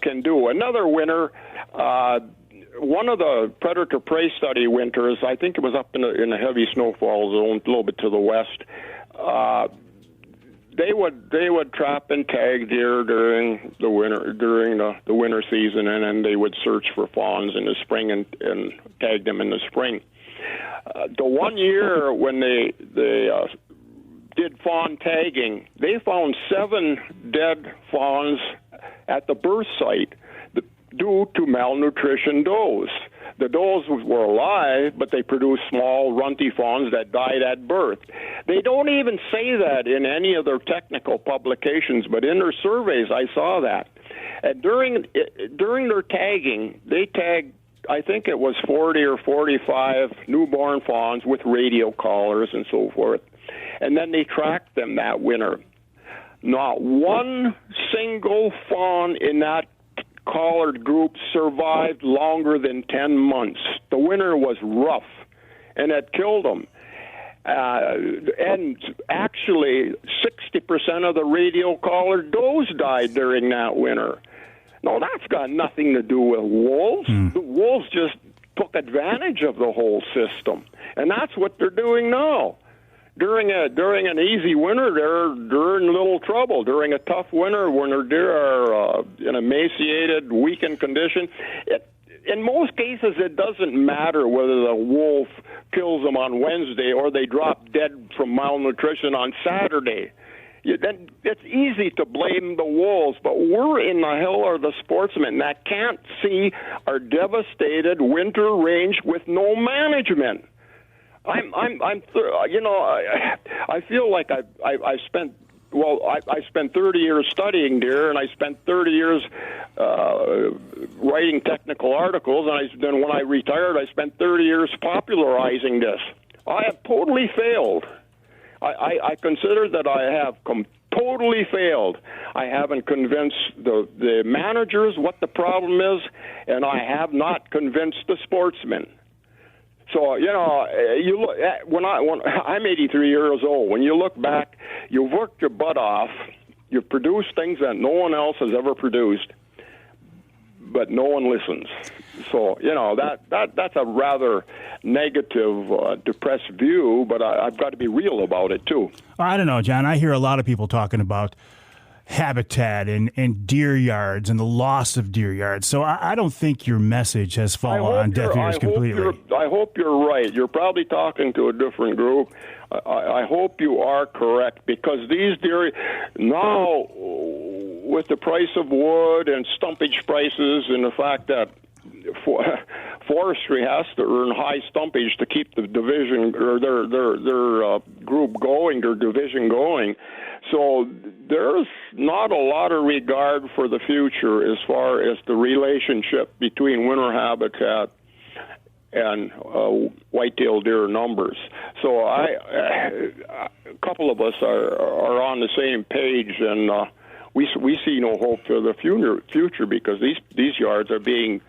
can do. Another winter, one of the predator-prey study winters, I think it was up in the heavy snowfall zone, a little bit to the west. They would trap and tag deer during the winter season, and then they would search for fawns in the spring and tag them in the spring. The one year when they did fawn tagging, they found 7 dead fawns at the birth site due to malnutrition does. The does were alive, but they produced small, runty fawns that died at birth. They don't even say that in any of their technical publications, but in their surveys I saw that. And during their tagging, they tagged, I think it was 40 or 45 newborn fawns with radio collars and so forth. And then they tracked them that winter. Not one single fawn in that collared group survived longer than 10 months. The winter was rough, and it killed them. And actually, 60% of the radio caller does died during that winter. No, that's got nothing to do with wolves. The wolves just took advantage of the whole system, and that's what they're doing now. During an easy winter, they're in little trouble. During a tough winter, when their deer are in emaciated, weakened condition, in most cases, it doesn't matter whether the wolf kills them on Wednesday or they drop dead from malnutrition on Saturday. Then it's easy to blame the wolves, but we're in the hell are the sportsmen that can't see our devastated winter range with no management. I feel like I spent 30 years studying deer, and I spent 30 years writing technical articles, and then when I retired, I spent 30 years popularizing this. I have totally failed. I consider that I have totally failed. I haven't convinced the managers what the problem is, and I have not convinced the sportsmen. So, you look when I'm 83 years old. When you look back, you've worked your butt off. You've produced things that no one else has ever produced, but no one listens. So, that's a rather negative, depressed view, but I've got to be real about it, too. I don't know, John. I hear a lot of people talking about habitat and deer yards and the loss of deer yards. So I don't think your message has fallen on deaf ears completely. I hope you're right. You're probably talking to a different group. I hope you are correct, because these deer, now with the price of wood and stumpage prices and the fact that forestry has to earn high stumpage to keep the division or their group going, their division going. So there's not a lot of regard for the future as far as the relationship between winter habitat and whitetail deer numbers. So a couple of us are on the same page, and we see no hope for the future because these yards are being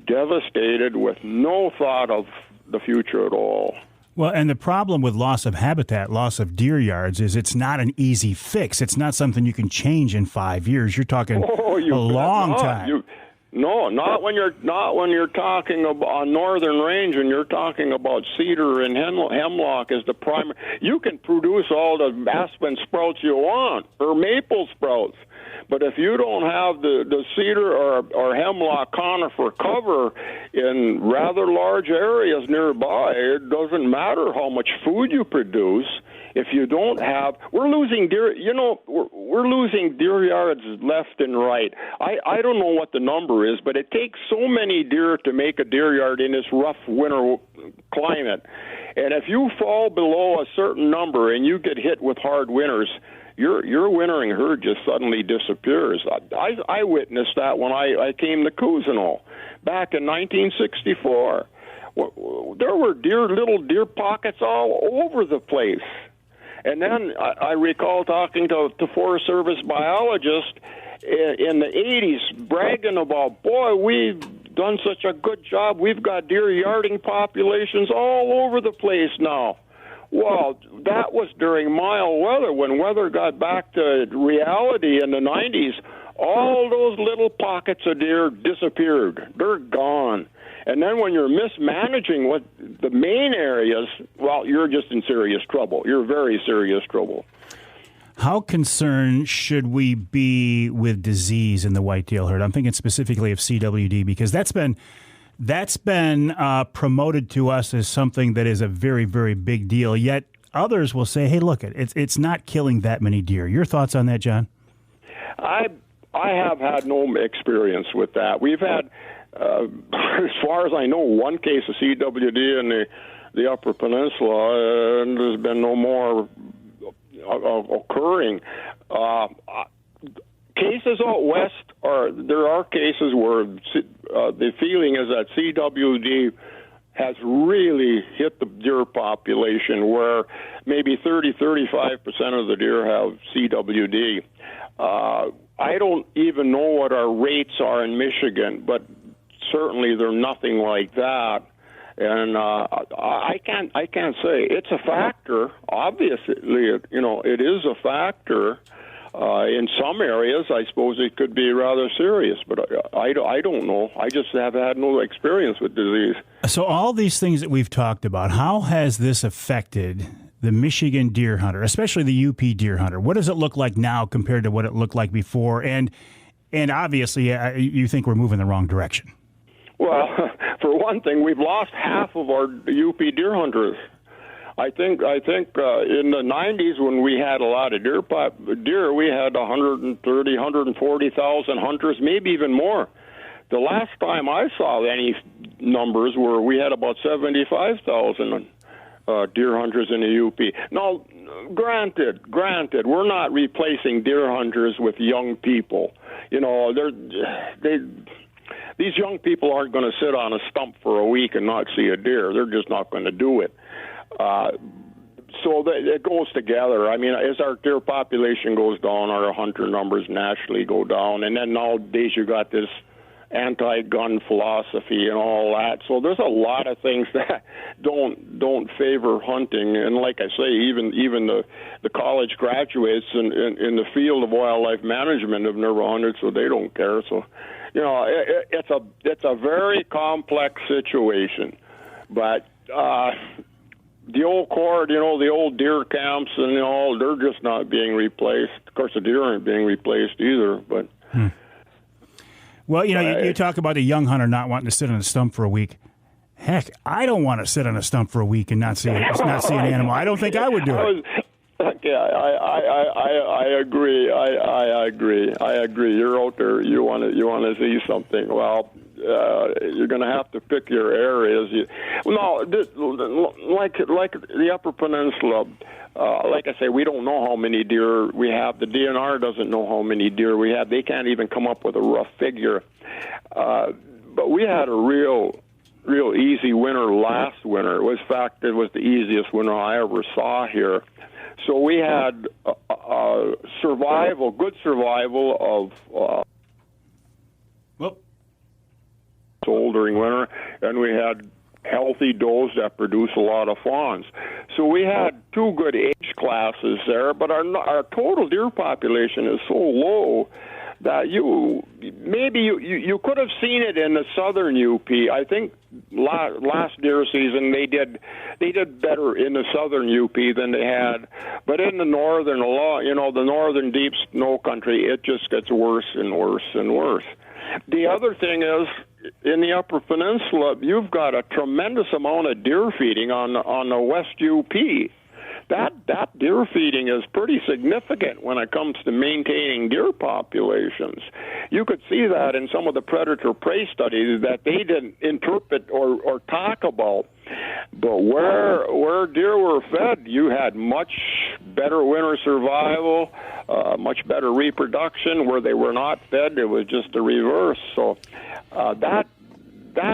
devastated with no thought of the future at all. Well, and the problem with loss of habitat, loss of deer yards, is it's not an easy fix. It's not something you can change in 5 years. You're talking a long time. Not when you're talking about northern range and you're talking about cedar and hemlock as the primary. You can produce all the aspen sprouts you want or maple sprouts, but if you don't have the cedar or hemlock conifer cover in rather large areas nearby, it doesn't matter how much food you produce. If you don't have, we're losing deer. We're losing deer yards left and right. I don't know what the number is, but it takes so many deer to make a deer yard in this rough winter climate. And if you fall below a certain number and you get hit with hard winters, your wintering herd just suddenly disappears. I witnessed that when I came to Cousineau back in 1964. There were little deer pockets all over the place. And then I recall talking to Forest Service biologists in the 80s bragging about, boy, we've done such a good job. We've got deer yarding populations all over the place now. Well, that was during mild weather. When weather got back to reality in the 90s, all those little pockets of deer disappeared. They're gone. And then when you're mismanaging what the main areas, well, you're just in serious trouble. You're very serious trouble. How concerned should we be with disease in the whitetail herd? I'm thinking specifically of CWD because that's been promoted to us as something that is a very, very big deal. Yet others will say, hey, look, it's not killing that many deer. Your thoughts on that, John? I have had no experience with that. We've had, as far as I know, one case of CWD in the Upper Peninsula, and there's been no more occurring. Cases out west there are cases where the feeling is that CWD has really hit the deer population, where maybe 30-35% of the deer have CWD. I don't even know what our rates are in Michigan, but certainly they're nothing like that. And I can't say it's a factor. Obviously, it is a factor. In some areas, I suppose it could be rather serious, but I don't know. I just have had no experience with disease. So all these things that we've talked about, how has this affected the Michigan deer hunter, especially the UP deer hunter? What does it look like now compared to what it looked like before? And obviously, you think we're moving the wrong direction. Well, for one thing, we've lost half of our UP deer hunters. I think in the 90s when we had a lot of deer, we had 130, 140,000 hunters, maybe even more. The last time I saw any numbers were we had about 75,000 deer hunters in the UP. Now, granted, we're not replacing deer hunters with young people. These young people aren't going to sit on a stump for a week and not see a deer. They're just not going to do it. So it goes together. I mean, as our deer population goes down, our hunter numbers naturally go down. And then nowadays you got this anti-gun philosophy and all that. So there's a lot of things that don't favor hunting. And like I say, even the college graduates in the field of wildlife management have never hunted, so they don't care. So, it's a very complex situation. But the old cord, the old deer camps, and they're just not being replaced. Of course, the deer aren't being replaced either. But well, you talk about a young hunter not wanting to sit on a stump for a week. Heck, I don't want to sit on a stump for a week and not see an animal. I don't think I would do it. Yeah, I agree. I agree. You're out there. You want to see something. Well, you're going to have to pick your areas. Like the Upper Peninsula. Like I say, we don't know how many deer we have. The DNR doesn't know how many deer we have. They can't even come up with a rough figure. But we had a real easy winter last winter. In fact, it was the easiest winter I ever saw here. So we had good survival of sold during winter, and we had healthy does that produce a lot of fawns. So we had two good age classes there, but our total deer population is so low that you could have seen it in the southern UP. I think last deer season they did better in the southern UP than they had, but in the northern the northern deep snow country, it just gets worse and worse and worse. The other thing is, in the Upper Peninsula, you've got a tremendous amount of deer feeding on the West UP. That deer feeding is pretty significant when it comes to maintaining deer populations. You could see that in some of the predator-prey studies that they didn't interpret or talk about. But where deer were fed, you had much better winter survival, much better reproduction. Where they were not fed, it was just the reverse. So that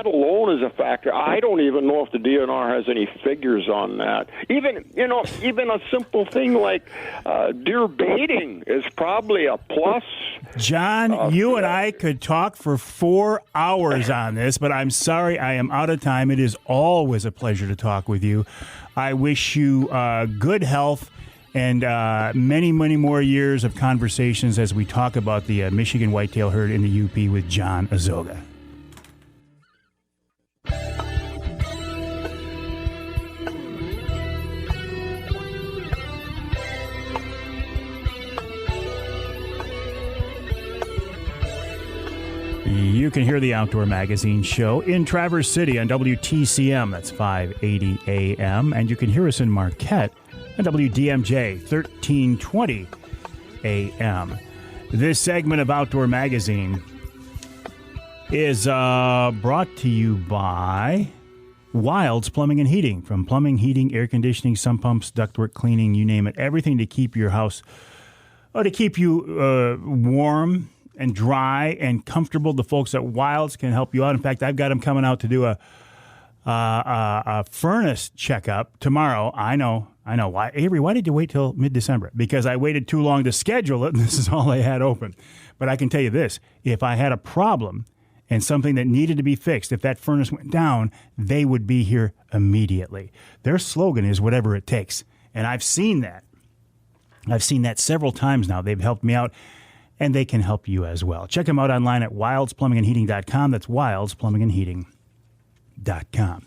alone is a factor. I don't even know if the DNR has any figures on that. Even a simple thing like deer baiting is probably a plus. John, you and I could talk for 4 hours on this, but I'm sorry I am out of time. It is always a pleasure to talk with you. I wish you good health and many, many more years of conversations as we talk about the Michigan whitetail herd in the UP with John Ozoga. You can hear the Outdoor Magazine show in Traverse City on WTCM, that's 580 AM, and you can hear us in Marquette on WDMJ, 1320 AM. This segment of Outdoor Magazine is brought to you by Wilds Plumbing and Heating. From plumbing, heating, air conditioning, sump pumps, ductwork cleaning, you name it, everything to keep your house, to keep you warm and dry and comfortable. The folks at Wilds can help you out. In fact, I've got them coming out to do a furnace checkup tomorrow. I know. Why, Avery, why did you wait till mid-December? Because I waited too long to schedule it, and this is all I had open. But I can tell you this. If I had a problem and something that needed to be fixed, if that furnace went down, they would be here immediately. Their slogan is whatever it takes. And I've seen that. I've seen that several times now. They've helped me out, and they can help you as well. Check them out online at wildsplumbingandheating.com. That's wildsplumbingandheating.com.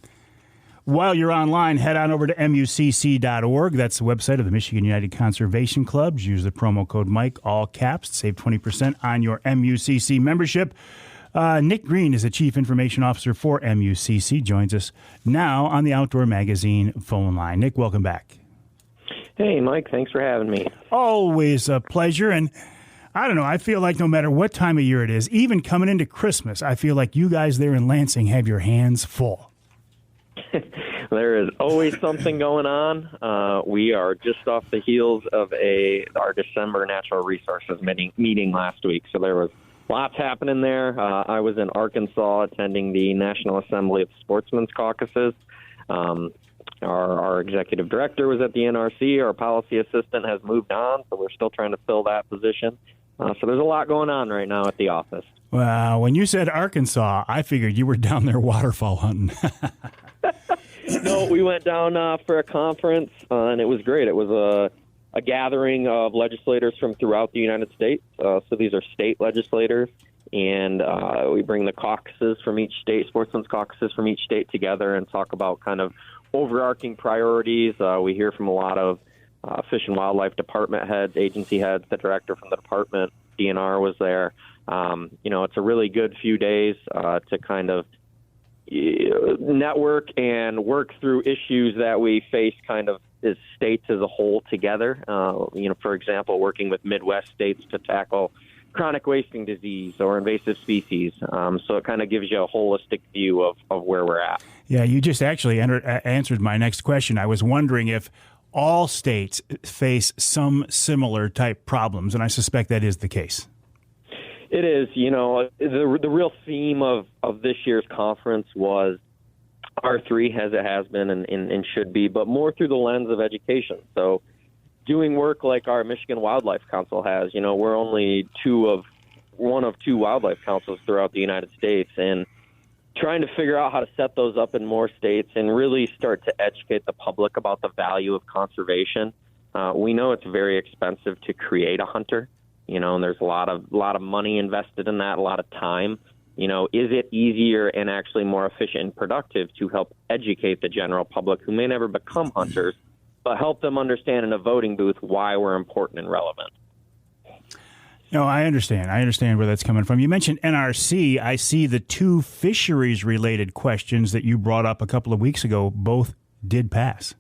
While you're online, head on over to MUCC.org. That's the website of the Michigan United Conservation Clubs. Use the promo code Mike, all caps, save 20% on your MUCC membership. Nick Green is the Chief Information Officer for MUCC. Joins us now on the Outdoor Magazine phone line. Nick, welcome back. Hey, Mike. Thanks for having me. Always a pleasure. And I don't know, I feel like no matter what time of year it is, even coming into Christmas, I feel like you guys there in Lansing have your hands full. There is always something going on. We are just off the heels of our December Natural Resources meeting last week, so there was lots happening there. I was in Arkansas attending the National Assembly of Sportsmen's Caucuses. Our executive director was at the NRC. Our policy assistant has moved on, so we're still trying to fill that position. So there's a lot going on right now at the office. Well, when you said Arkansas, I figured you were down there waterfowl hunting. No, we went down for a conference, and it was great. It was a gathering of legislators from throughout the United States. So these are state legislators, and we bring the caucuses from each state, sportsmen's caucuses from each state together and talk about kind of overarching priorities. We hear from a lot of Fish and Wildlife Department heads, agency heads. The director from the department, DNR, was there. It's a really good few days to kind of network and work through issues that we face kind of as states as a whole together. For example, working with Midwest states to tackle chronic wasting disease or invasive species. So it kind of gives you a holistic view of where we're at. Yeah, you just actually answered my next question. I was wondering if all states face some similar type problems, and I suspect that is the case. It is. The real theme of this year's conference was R3, as it has been and should be, but more through the lens of education. So doing work like our Michigan Wildlife Council has, we're only one of two wildlife councils throughout the United States, and trying to figure out how to set those up in more states and really start to educate the public about the value of conservation. We know it's very expensive to create a hunter. And there's a lot of money invested in that, a lot of time. Is it easier and actually more efficient and productive to help educate the general public who may never become hunters, but help them understand in a voting booth why we're important and relevant? No, I understand. I understand where that's coming from. You mentioned NRC. I see the two fisheries-related questions that you brought up a couple of weeks ago both did pass.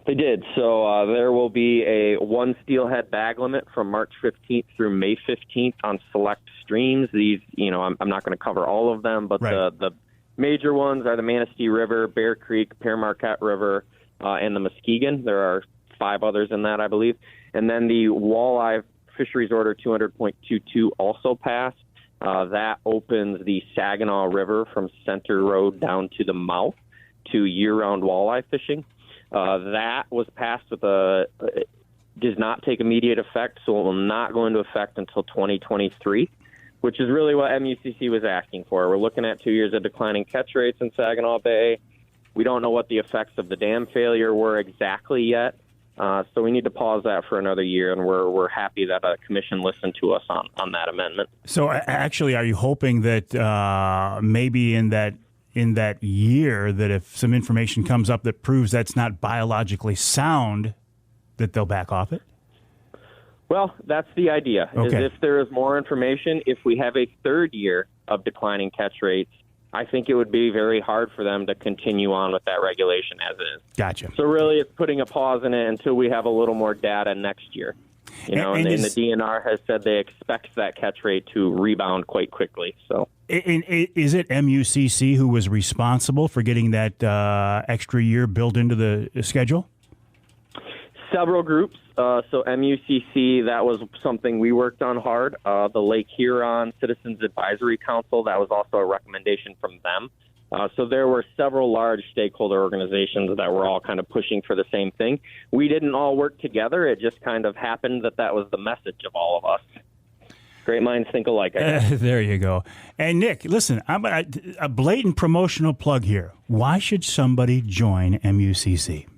They did. So there will be a one steelhead bag limit from March 15th through May 15th on select streams. These, I'm not going to cover all of them, but right. The major ones are the Manistee River, Bear Creek, Pere Marquette River, and the Muskegon. There are 5 others in that, I believe. And then the walleye fisheries order 200.22 also passed. That opens the Saginaw River from Center Road down to the mouth to year-round walleye fishing. That was passed with does not take immediate effect, so it will not go into effect until 2023, which is really what MUCC was asking for. We're looking at 2 years of declining catch rates in Saginaw Bay. We don't know what the effects of the dam failure were exactly yet, so we need to pause that for another year, and we're happy that a commission listened to us on that amendment. So actually, are you hoping that maybe in that year, that if some information comes up that proves that's not biologically sound, that they'll back off it? Well, that's the idea. Okay. Is if there is more information, if we have a third year of declining catch rates, I think it would be very hard for them to continue on with that regulation as is. Gotcha. So really it's putting a pause in it until we have a little more data next year. And the DNR has said they expect that catch rate to rebound quite quickly. So, is it MUCC who was responsible for getting that extra year built into the schedule? Several groups. So MUCC, that was something we worked on hard. The Lake Huron Citizens Advisory Council, that was also a recommendation from them. So there were several large stakeholder organizations that were all kind of pushing for the same thing. We didn't all work together. It just kind of happened that was the message of all of us. Great minds think alike. There you go. And Nick, listen, I'm a blatant promotional plug here. Why should somebody join MUCC?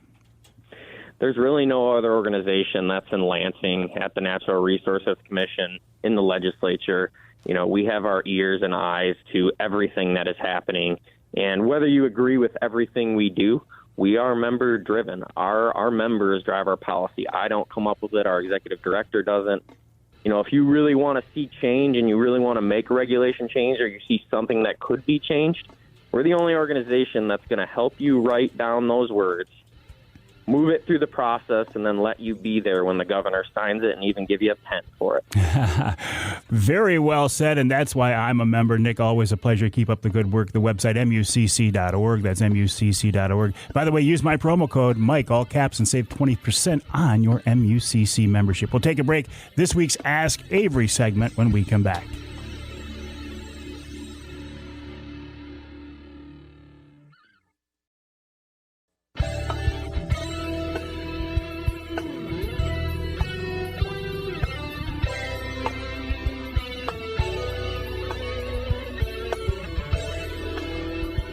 There's really no other organization that's in Lansing at the Natural Resources Commission in the legislature. You know, we have our ears and eyes to everything that is happening. And whether you agree with everything we do, we are member driven. Our members drive our policy. I don't come up with it. Our executive director doesn't. You know, if you really want to see change and you really want to make a regulation change, or you see something that could be changed, we're the only organization that's going to help you write down those words, move it through the process, and then let you be there when the governor signs it and even give you a pen for it. Very well said, and that's why I'm a member. Nick, always a pleasure. Keep up the good work. The website, MUCC.org. That's MUCC.org. By the way, use my promo code, Mike, all caps, and save 20% on your MUCC membership. We'll take a break. This week's Ask Avery segment when we come back.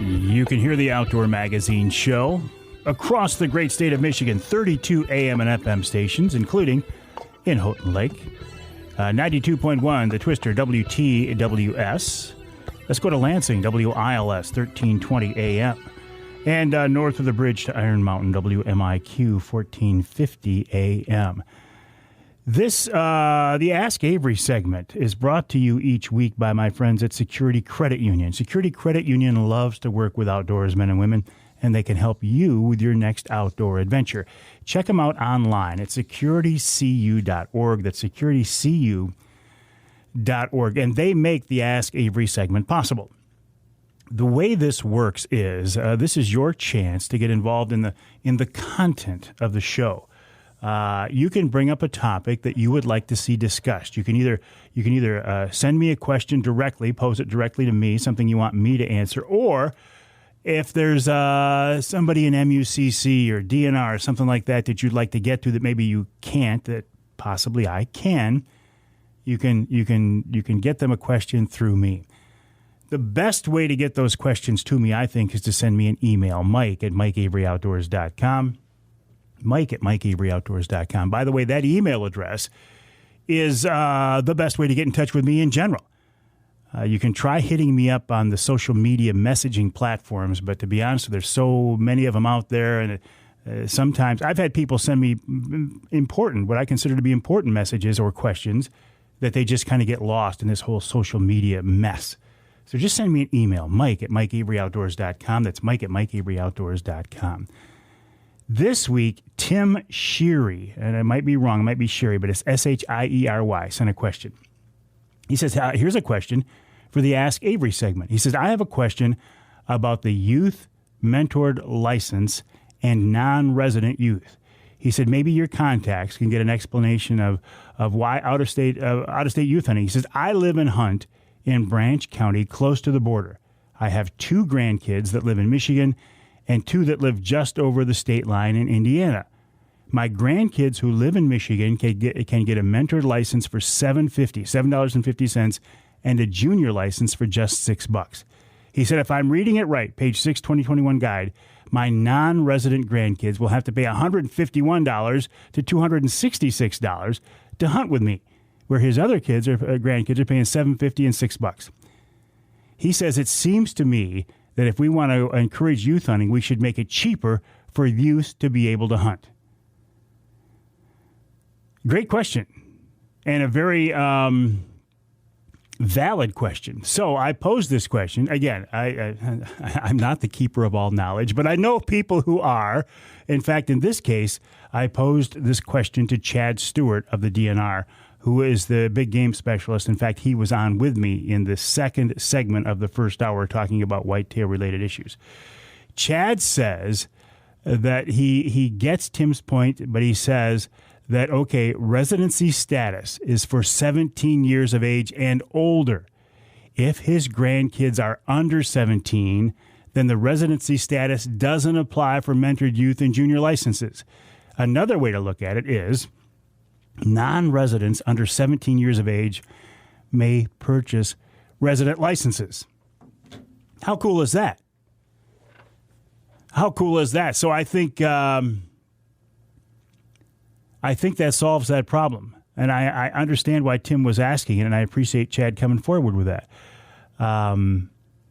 You can hear the Outdoor Magazine show across the great state of Michigan, 32 AM and FM stations, including in Houghton Lake, 92.1, the Twister, WTWS. Let's go to Lansing, WILS, 1320 AM. And north of the bridge to Iron Mountain, WMIQ, 1450 AM. This, the Ask Avery segment is brought to you each week by my friends at Security Credit Union. Security Credit Union loves to work with outdoorsmen and women, and they can help you with your next outdoor adventure. Check them out online at securitycu.org. That's securitycu.org. And they make the Ask Avery segment possible. The way this works is this is your chance to get involved in the content of the show. You can bring up a topic that you would like to see discussed. You can either send me a question directly, pose it directly to me, something you want me to answer, or if there's somebody in MUCC or DNR or something like that you'd like to get to that maybe you can't, that possibly I can, you can get them a question through me. The best way to get those questions to me, I think, is to send me an email, Mike@MikeAveryOutdoors.com. Mike@MikeAveryOutdoors.com. By the way, that email address is the best way to get in touch with me in general. You can try hitting me up on the social media messaging platforms, but to be honest, there's so many of them out there, and sometimes I've had people send me what I consider to be important messages or questions that they just kind of get lost in this whole social media mess. So just send me an email, Mike@MikeAveryOutdoors.com. That's Mike@MikeAveryOutdoors.com. This week, Tim Sheary, and I might be wrong, it might be Sherry, but it's Shiery, sent a question. He says, here's a question for the Ask Avery segment. He says, I have a question about the youth mentored license and non-resident youth. He said, maybe your contacts can get an explanation of why out-of-state youth hunting. He says, I live and hunt in Branch County, close to the border. I have 2 grandkids that live in Michigan and 2 that live just over the state line in Indiana. My grandkids who live in Michigan can get a mentored license for $7.50, and a junior license for just $6. He said, if I'm reading it right, page 6, 2021 guide, my non-resident grandkids will have to pay $151 to $266 to hunt with me, where his other grandkids are paying $7.50 and $6. He says, it seems to me that if we want to encourage youth hunting, we should make it cheaper for youth to be able to hunt. Great question, and a very valid question. So I posed this question. Again, I'm not the keeper of all knowledge, but I know people who are. In fact, in this case, I posed this question to Chad Stewart of the DNR, who is the big game specialist. In fact, he was on with me in the second segment of the first hour talking about whitetail-related issues. Chad says that he gets Tim's point, but he says that, okay, residency status is for 17 years of age and older. If his grandkids are under 17, then the residency status doesn't apply for mentored youth and junior licenses. Another way to look at it is non-residents under 17 years of age may purchase resident licenses. How cool is that? How cool is that? So I think that solves that problem. And I understand why Tim was asking it, and I appreciate Chad coming forward with that.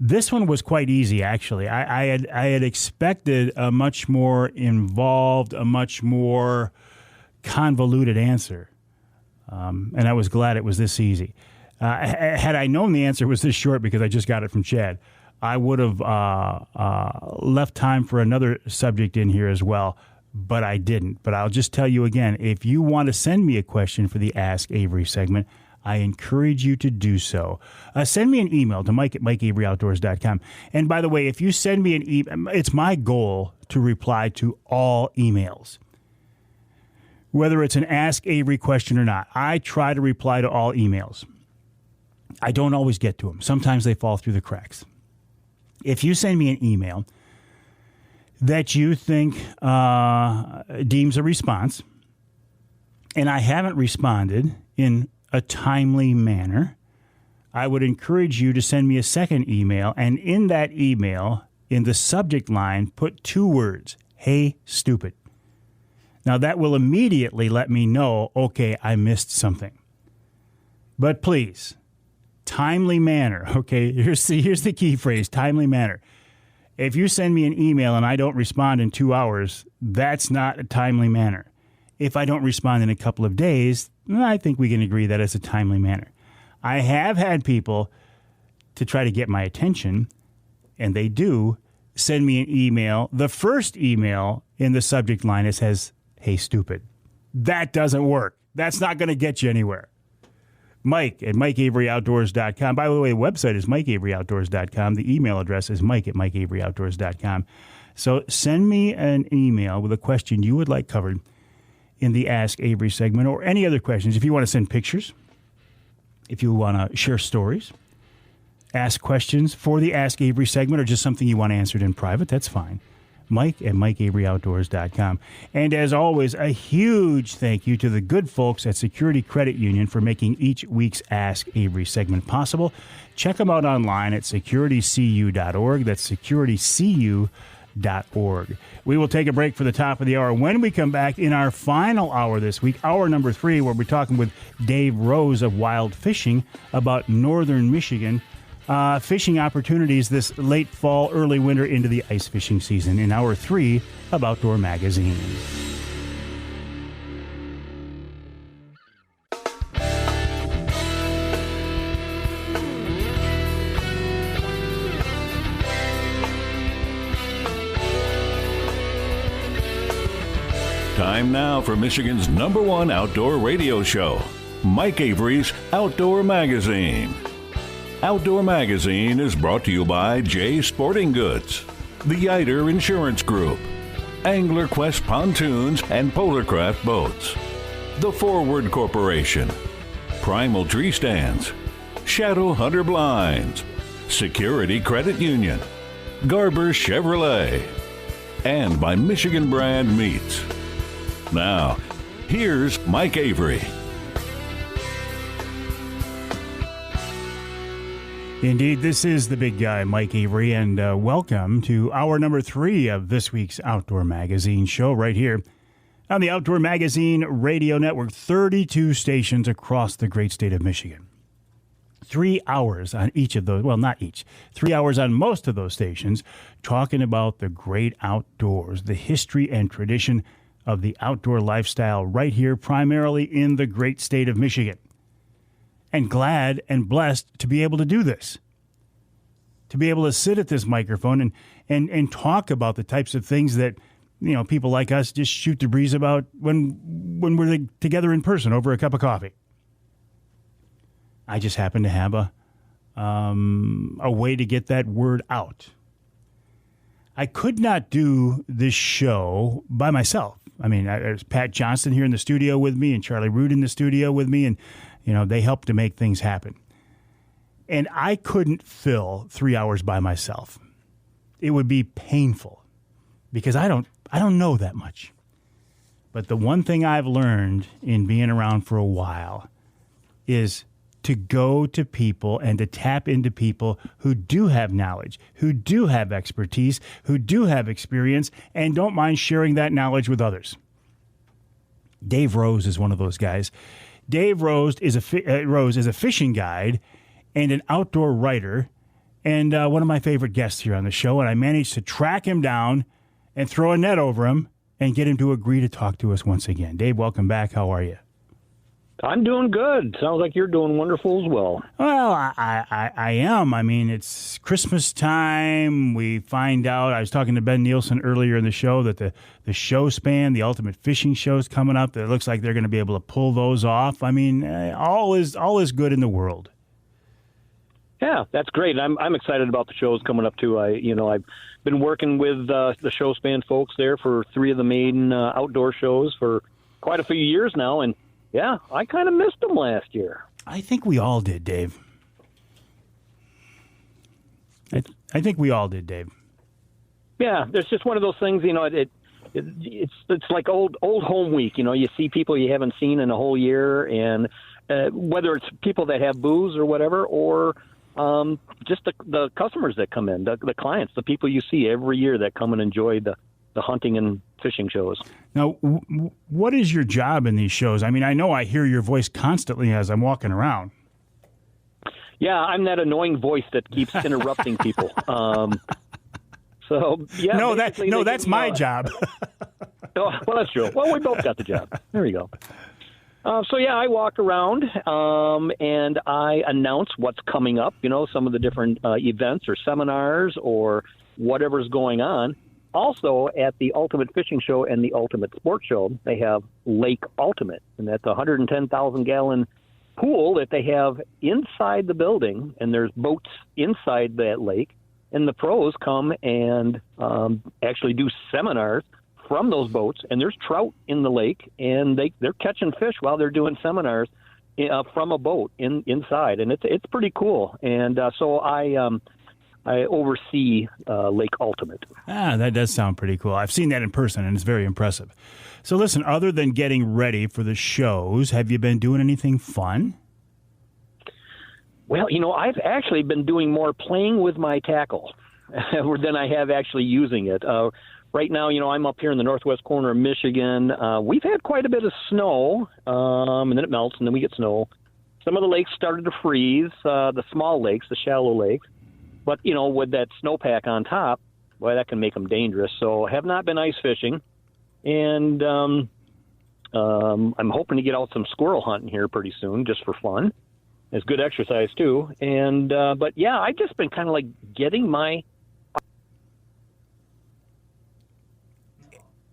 This one was quite easy, actually. I had expected a much more involved, a much more convoluted answer, and I was glad it was this easy. Had I known the answer was this short, because I just got it from Chad, I would have left time for another subject in here as well, but I didn't. But I'll just tell you again, if you want to send me a question for the Ask Avery segment, I encourage you to do so. Send me an email to mike@mikeaveryoutdoors.com. And by the way, if you send me an email, it's my goal to reply to all emails, whether it's an Ask Avery question or not. I try to reply to all emails. I don't always get to them. Sometimes they fall through the cracks. If you send me an email that you think deems a response, and I haven't responded in a timely manner, I would encourage you to send me a second email, and in that email, in the subject line, put 2 words, "Hey, stupid." Now, that will immediately let me know, okay, I missed something. But please, timely manner, okay? Here's the key phrase, timely manner. If you send me an email and I don't respond in 2 hours, that's not a timely manner. If I don't respond in a couple of days, I think we can agree that it's a timely manner. I have had people, to try to get my attention, and they do, send me an email. The first email in the subject line, it says, "Hey, stupid." That doesn't work. That's not going to get you anywhere. Mike@MikeAveryOutdoors.com. By the way, the website is MikeAveryOutdoors.com. The email address is Mike@MikeAveryOutdoors.com. So send me an email with a question you would like covered in the Ask Avery segment, or any other questions. If you want to send pictures, if you want to share stories, ask questions for the Ask Avery segment, or just something you want answered in private, that's fine. Mike@MikeAveryOutdoors.com. And as always, a huge thank you to the good folks at Security Credit Union for making each week's Ask Avery segment possible. Check them out online at securitycu.org. That's securitycu.org. We will take a break for the top of the hour. When we come back in our final hour this week, hour number 3, we'll be talking with Dave Rose of Wild Fishing about northern Michigan fishing opportunities this late fall, early winter into the ice fishing season. In hour 3 of Outdoor Magazine. Time now for Michigan's #1 outdoor radio show, Mike Avery's Outdoor Magazine. Outdoor Magazine is brought to you by Jay Sporting Goods, the Yider Insurance Group, Angler Quest Pontoons and Polarcraft Boats, The Forward Corporation, Primal Tree Stands, Shadow Hunter Blinds, Security Credit Union, Garber Chevrolet, and by Michigan Brand Meats. Now, here's Mike Avery. Indeed, this is the big guy, Mike Avery, and welcome to hour number 3 of this week's Outdoor Magazine show right here on the Outdoor Magazine Radio Network. 32 stations across the great state of Michigan. 3 hours on each of those, well, not each, 3 hours on most of those stations, talking about the great outdoors, the history and tradition of the outdoor lifestyle right here, primarily in the great state of Michigan. And glad and blessed to be able to do this, to be able to sit at this microphone and talk about the types of things that, you know, people like us just shoot the breeze about when we're together in person over a cup of coffee. I just happen to have a way to get that word out. I could not do this show by myself. I mean, there's Pat Johnston here in the studio with me and Charlie Root in the studio with me, and, you know, they help to make things happen. And I couldn't fill 3 hours by myself. It would be painful because I don't know that much. But the one thing I've learned in being around for a while is to go to people and to tap into people who do have knowledge, who do have expertise, who do have experience, and don't mind sharing that knowledge with others. Dave Rose is one of those guys. Dave Rose is a fishing guide and an outdoor writer, and one of my favorite guests here on the show, and I managed to track him down and throw a net over him and get him to agree to talk to us once again. Dave, welcome back. How are you? I'm doing good. Sounds like you're doing wonderful as well. Well, I am. I mean, it's Christmas time. We find out, I was talking to Ben Nielsen earlier in the show, that the Showspan, the Ultimate Fishing Show, is coming up. It looks like they're going to be able to pull those off. I mean, all is good in the world. Yeah, that's great. I'm excited about the shows coming up too. I've been working with the Showspan folks there for 3 of the main outdoor shows for quite a few years now, and yeah, I kind of missed them last year. I think we all did, Dave. I think we all did, Dave. Yeah, there's just one of those things, it's like old home week. You see people you haven't seen in a whole year, and whether it's people that have booze or whatever, or just the customers that come in, the clients, the people you see every year that come and enjoy the hunting and fishing shows. Now, what is your job in these shows? I mean, I know I hear your voice constantly as I'm walking around. Yeah, I'm that annoying voice that keeps interrupting people. So yeah, that's my job. Oh, well, that's true. Well, we both got the job. There we go. So yeah, I walk around and I announce what's coming up. Some of the different events or seminars or whatever's going on. Also, at the Ultimate Fishing Show and the Ultimate Sports Show, they have Lake Ultimate, and that's a 110,000-gallon pool that they have inside the building, and there's boats inside that lake, and the pros come and actually do seminars from those boats, and there's trout in the lake, and they're catching fish while they're doing seminars from a boat inside, and it's pretty cool. And so I oversee Lake Ultimate. That does sound pretty cool. I've seen that in person, and it's very impressive. So listen, other than getting ready for the shows, have you been doing anything fun? Well, I've actually been doing more playing with my tackle than I have actually using it. Right now, I'm up here in the northwest corner of Michigan. We've had quite a bit of snow, and then it melts, and then we get snow. Some of the lakes started to freeze, the small lakes, the shallow lakes. But, with that snowpack on top, boy, that can make them dangerous. So I have not been ice fishing. And I'm hoping to get out some squirrel hunting here pretty soon, just for fun. It's good exercise, too. And but, yeah, I've just been kind of like getting my...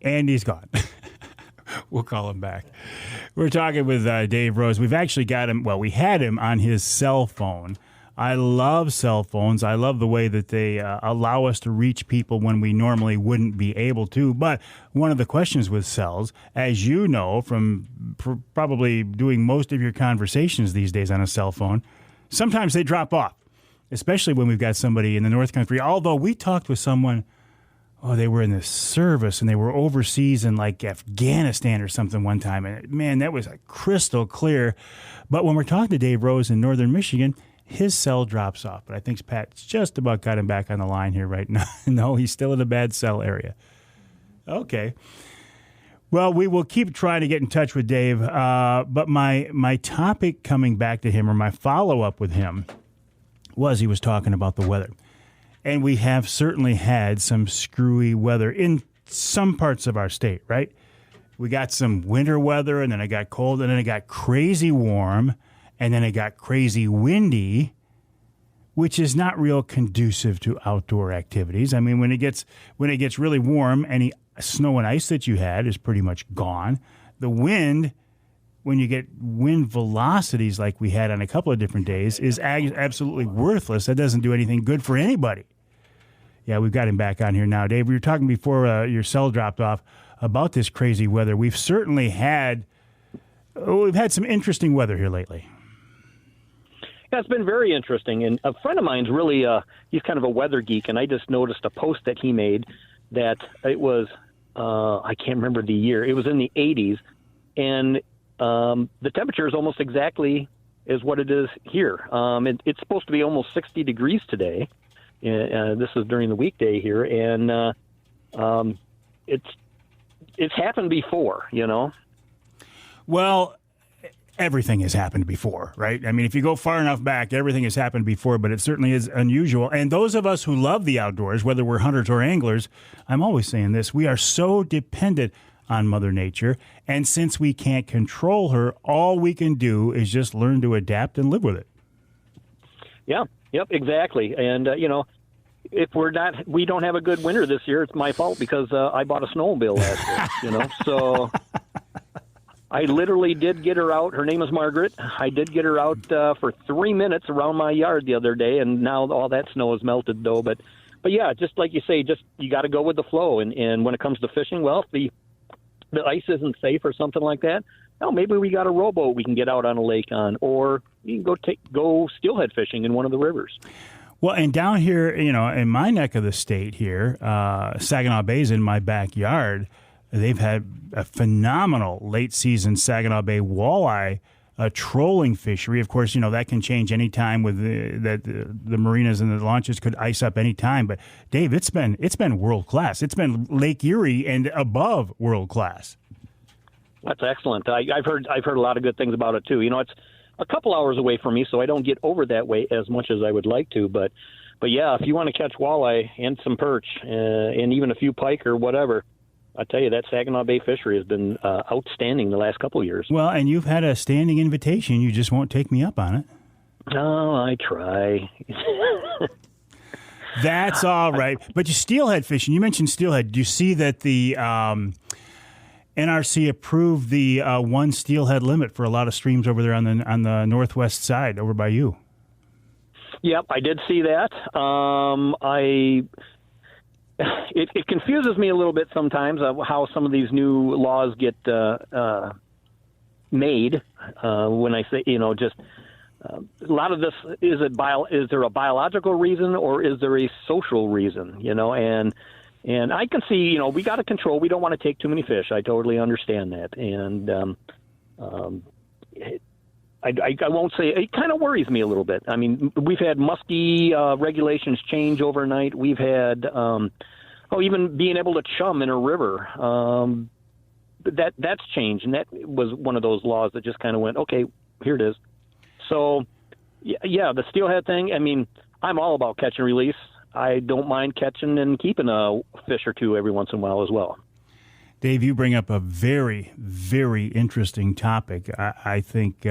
And he's gone. We'll call him back. We're talking with Dave Rose. We've actually got him, we had him on his cell phone. I love cell phones. I love the way that they allow us to reach people when we normally wouldn't be able to. But one of the questions with cells, as you know from probably doing most of your conversations these days on a cell phone, sometimes they drop off, especially when we've got somebody in the North Country. Although we talked with someone, they were in the service and they were overseas in like Afghanistan or something one time. And man, that was like crystal clear. But when we're talking to Dave Rose in northern Michigan, his cell drops off, but I think Pat's just about got him back on the line here right now. No, he's still in a bad cell area. Okay. Well, we will keep trying to get in touch with Dave, but my topic coming back to him, or my follow-up with him, was he was talking about the weather. And we have certainly had some screwy weather in some parts of our state, right? We got some winter weather, and then it got cold, and then it got crazy warm, and then it got crazy windy, which is not real conducive to outdoor activities. I mean, when it gets really warm, any snow and ice that you had is pretty much gone. The wind, when you get wind velocities like we had on a couple of different days, is absolutely worthless. That doesn't do anything good for anybody. Yeah, we've got him back on here now. Dave, we were talking before your cell dropped off about this crazy weather. We've certainly had some interesting weather here lately. Yeah, it's been very interesting. And a friend of mine's really, he's kind of a weather geek, and I just noticed a post that he made that it was, I can't remember the year, it was in the 80s, and the temperature is almost exactly is what it is here. It's supposed to be almost 60 degrees today. This is during the weekday here, and it's happened before, Well, everything has happened before, right? I mean, if you go far enough back, everything has happened before, but it certainly is unusual. And those of us who love the outdoors, whether we're hunters or anglers, I'm always saying this, we are so dependent on Mother Nature. And since we can't control her, all we can do is just learn to adapt and live with it. Yeah, yep, exactly. And, if we don't have a good winter this year, it's my fault because I bought a snowmobile last year, So I literally did get her out. Her name is Margaret. I did get her out for 3 minutes around my yard the other day, and now all that snow is melted, though. But yeah, just like you say, you got to go with the flow. And when it comes to fishing, well, if the ice isn't safe or something like that, well, maybe we got a rowboat we can get out on a lake on, or you can go steelhead fishing in one of the rivers. Well, and down here, in my neck of the state here, Saginaw Bay's in my backyard. They've had a phenomenal late-season Saginaw Bay walleye trolling fishery. Of course, that can change any time with the marinas and the launches could ice up any time. But, Dave, it's been world-class. It's been Lake Erie and above world-class. That's excellent. I've heard a lot of good things about it, too. It's a couple hours away from me, so I don't get over that way as much as I would like to. But yeah, if you want to catch walleye and some perch and even a few pike or whatever, I tell you, that Saginaw Bay fishery has been outstanding the last couple of years. Well, and you've had a standing invitation. You just won't take me up on it. Oh, I try. That's all right. But you steelhead fishing, you mentioned steelhead. Do you see that the NRC approved the one steelhead limit for a lot of streams over there on the northwest side over by you? Yep, I did see that. It confuses me a little bit sometimes how some of these new laws get made. When I say, just a lot of this is there a biological reason or is there a social reason? And I can see, we got to control. We don't want to take too many fish. I totally understand that, and I won't say it kind of worries me a little bit. I mean, we've had musky regulations change overnight. We've had even being able to chum in a river. That's changed, and that was one of those laws that just kind of went, okay, here it is. So, yeah, the steelhead thing. I mean, I'm all about catch and release. I don't mind catching and keeping a fish or two every once in a while as well. Dave, you bring up a very, very interesting topic. I think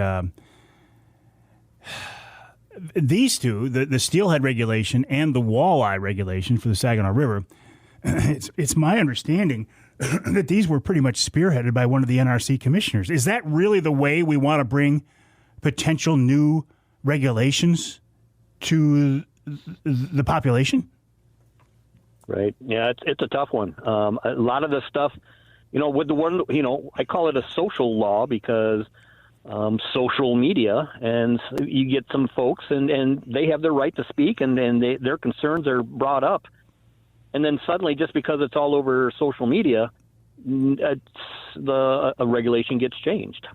these two, the steelhead regulation and the walleye regulation for the Saginaw River, it's my understanding that these were pretty much spearheaded by one of the NRC commissioners. Is that really the way we want to bring potential new regulations to the population? Right. Yeah, it's a tough one. A lot of the stuff, with the one, I call it a social law because social media, and you get some folks and they have their right to speak and their concerns are brought up. And then suddenly, just because it's all over social media, a regulation gets changed.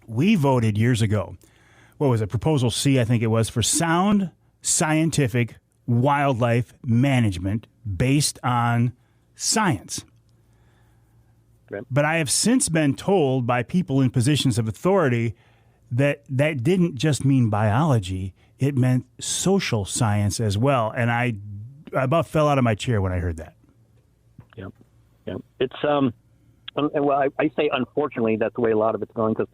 We voted years ago. What was it? Proposal C, I think it was, for sound scientific wildlife management based on science. Right. But I have since been told by people in positions of authority that didn't just mean biology, it meant social science as well. And I about fell out of my chair when I heard that. Yep. It's well, I say unfortunately that's the way a lot of it's going, because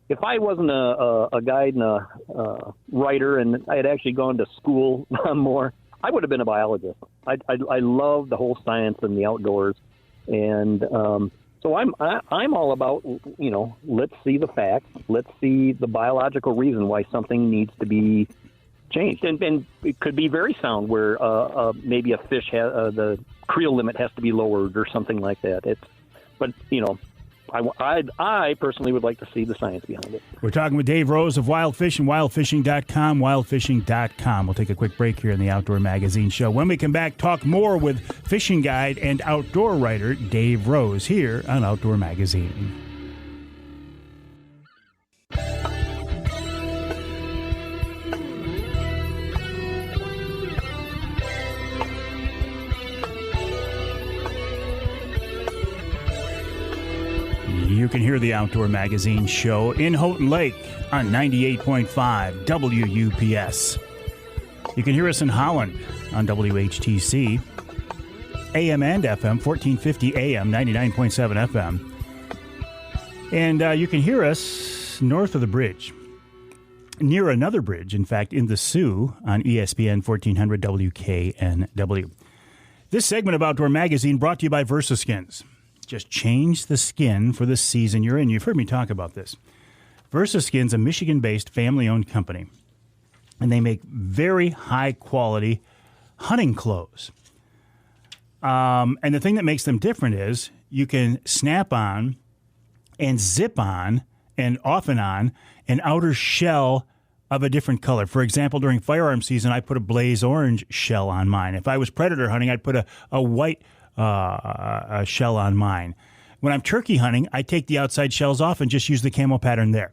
if I wasn't a guide and a writer and I had actually gone to school more, I would have been a biologist. I love the whole science and the outdoors, and so I'm all about, let's see the facts, let's see the biological reason why something needs to be changed, and it could be very sound where maybe a fish the creel limit has to be lowered or something like that. I personally would like to see the science behind it. We're talking with Dave Rose of Wild Fish and wildfishing.com, wildfishing.com. We'll take a quick break here in the Outdoor Magazine Show. When we come back, talk more with fishing guide and outdoor writer Dave Rose here on Outdoor Magazine. You can hear the Outdoor Magazine show in Houghton Lake on 98.5 WUPS. You can hear us in Holland on WHTC, AM and FM, 1450 AM, 99.7 FM. And you can hear us north of the bridge, near another bridge, in fact, in the Sioux on ESPN 1400 WKNW. This segment of Outdoor Magazine brought to you by VersaSkins. Just change the skin for the season you're in. You've heard me talk about this. VersaSkin's a Michigan-based family-owned company, and they make very high-quality hunting clothes. And the thing that makes them different is you can snap on and zip on and off and on an outer shell of a different color. For example, during firearm season, I put a blaze orange shell on mine. If I was predator hunting, I'd put a white shell on mine. When I'm turkey hunting, I take the outside shells off and just use the camo pattern there.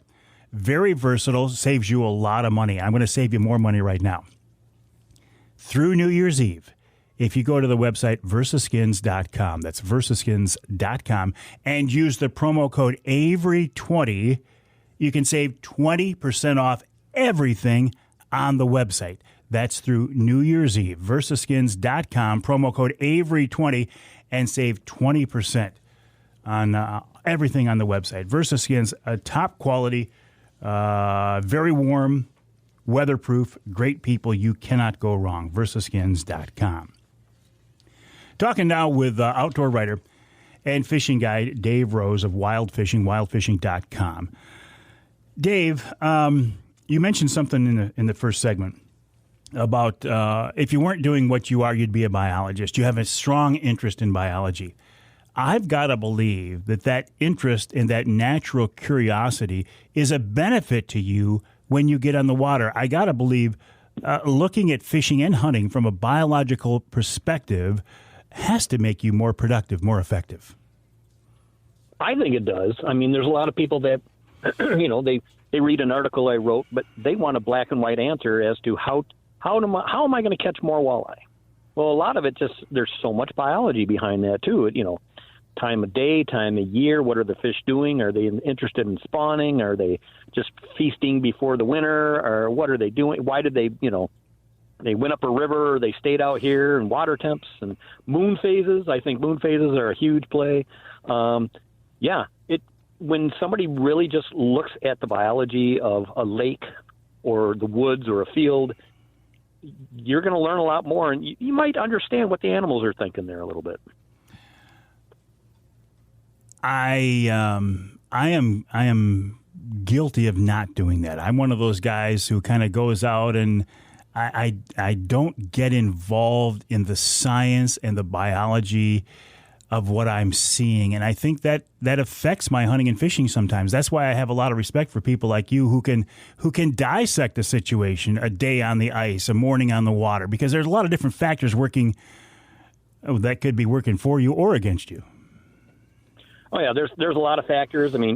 Very versatile, saves you a lot of money. I'm going to save you more money right now. Through New Year's Eve, if you go to the website versaskins.com, that's versaskins.com, and use the promo code Avery20, you can save 20% off everything on the website. That's through New Year's Eve, versaskins.com, promo code Avery20, and save 20% on everything on the website. VersaSkins, a top quality, very warm, weatherproof, great people. You cannot go wrong. versaskins.com. Talking now with outdoor writer and fishing guide Dave Rose of wildfishing.com. Dave, you mentioned something in the first segment about if you weren't doing what you are, you'd be a biologist. You have a strong interest in biology. I've got to believe that interest and that natural curiosity is a benefit to you when you get on the water. I got to believe looking at fishing and hunting from a biological perspective has to make you more productive, more effective. I think it does. I mean, there's a lot of people that, they read an article I wrote, but they want a black and white answer as to how am I going to catch more walleye? Well, a lot of it there's so much biology behind that too. Time of day, time of year, what are the fish doing? Are they interested in spawning? Are they just feasting before the winter? Or what are they doing? Why did they went up a river, or they stayed out here, and water temps and moon phases. I think moon phases are a huge play. When somebody really just looks at the biology of a lake or the woods or a field, you're going to learn a lot more, and you might understand what the animals are thinking there a little bit. I am guilty of not doing that. I'm one of those guys who kind of goes out and I don't get involved in the science and the biology of what I'm seeing. And I think that affects my hunting and fishing sometimes. That's why I have a lot of respect for people like you who can dissect a situation, a day on the ice, a morning on the water, because there's a lot of different factors working that could be working for you or against you. Oh yeah, there's a lot of factors. I mean,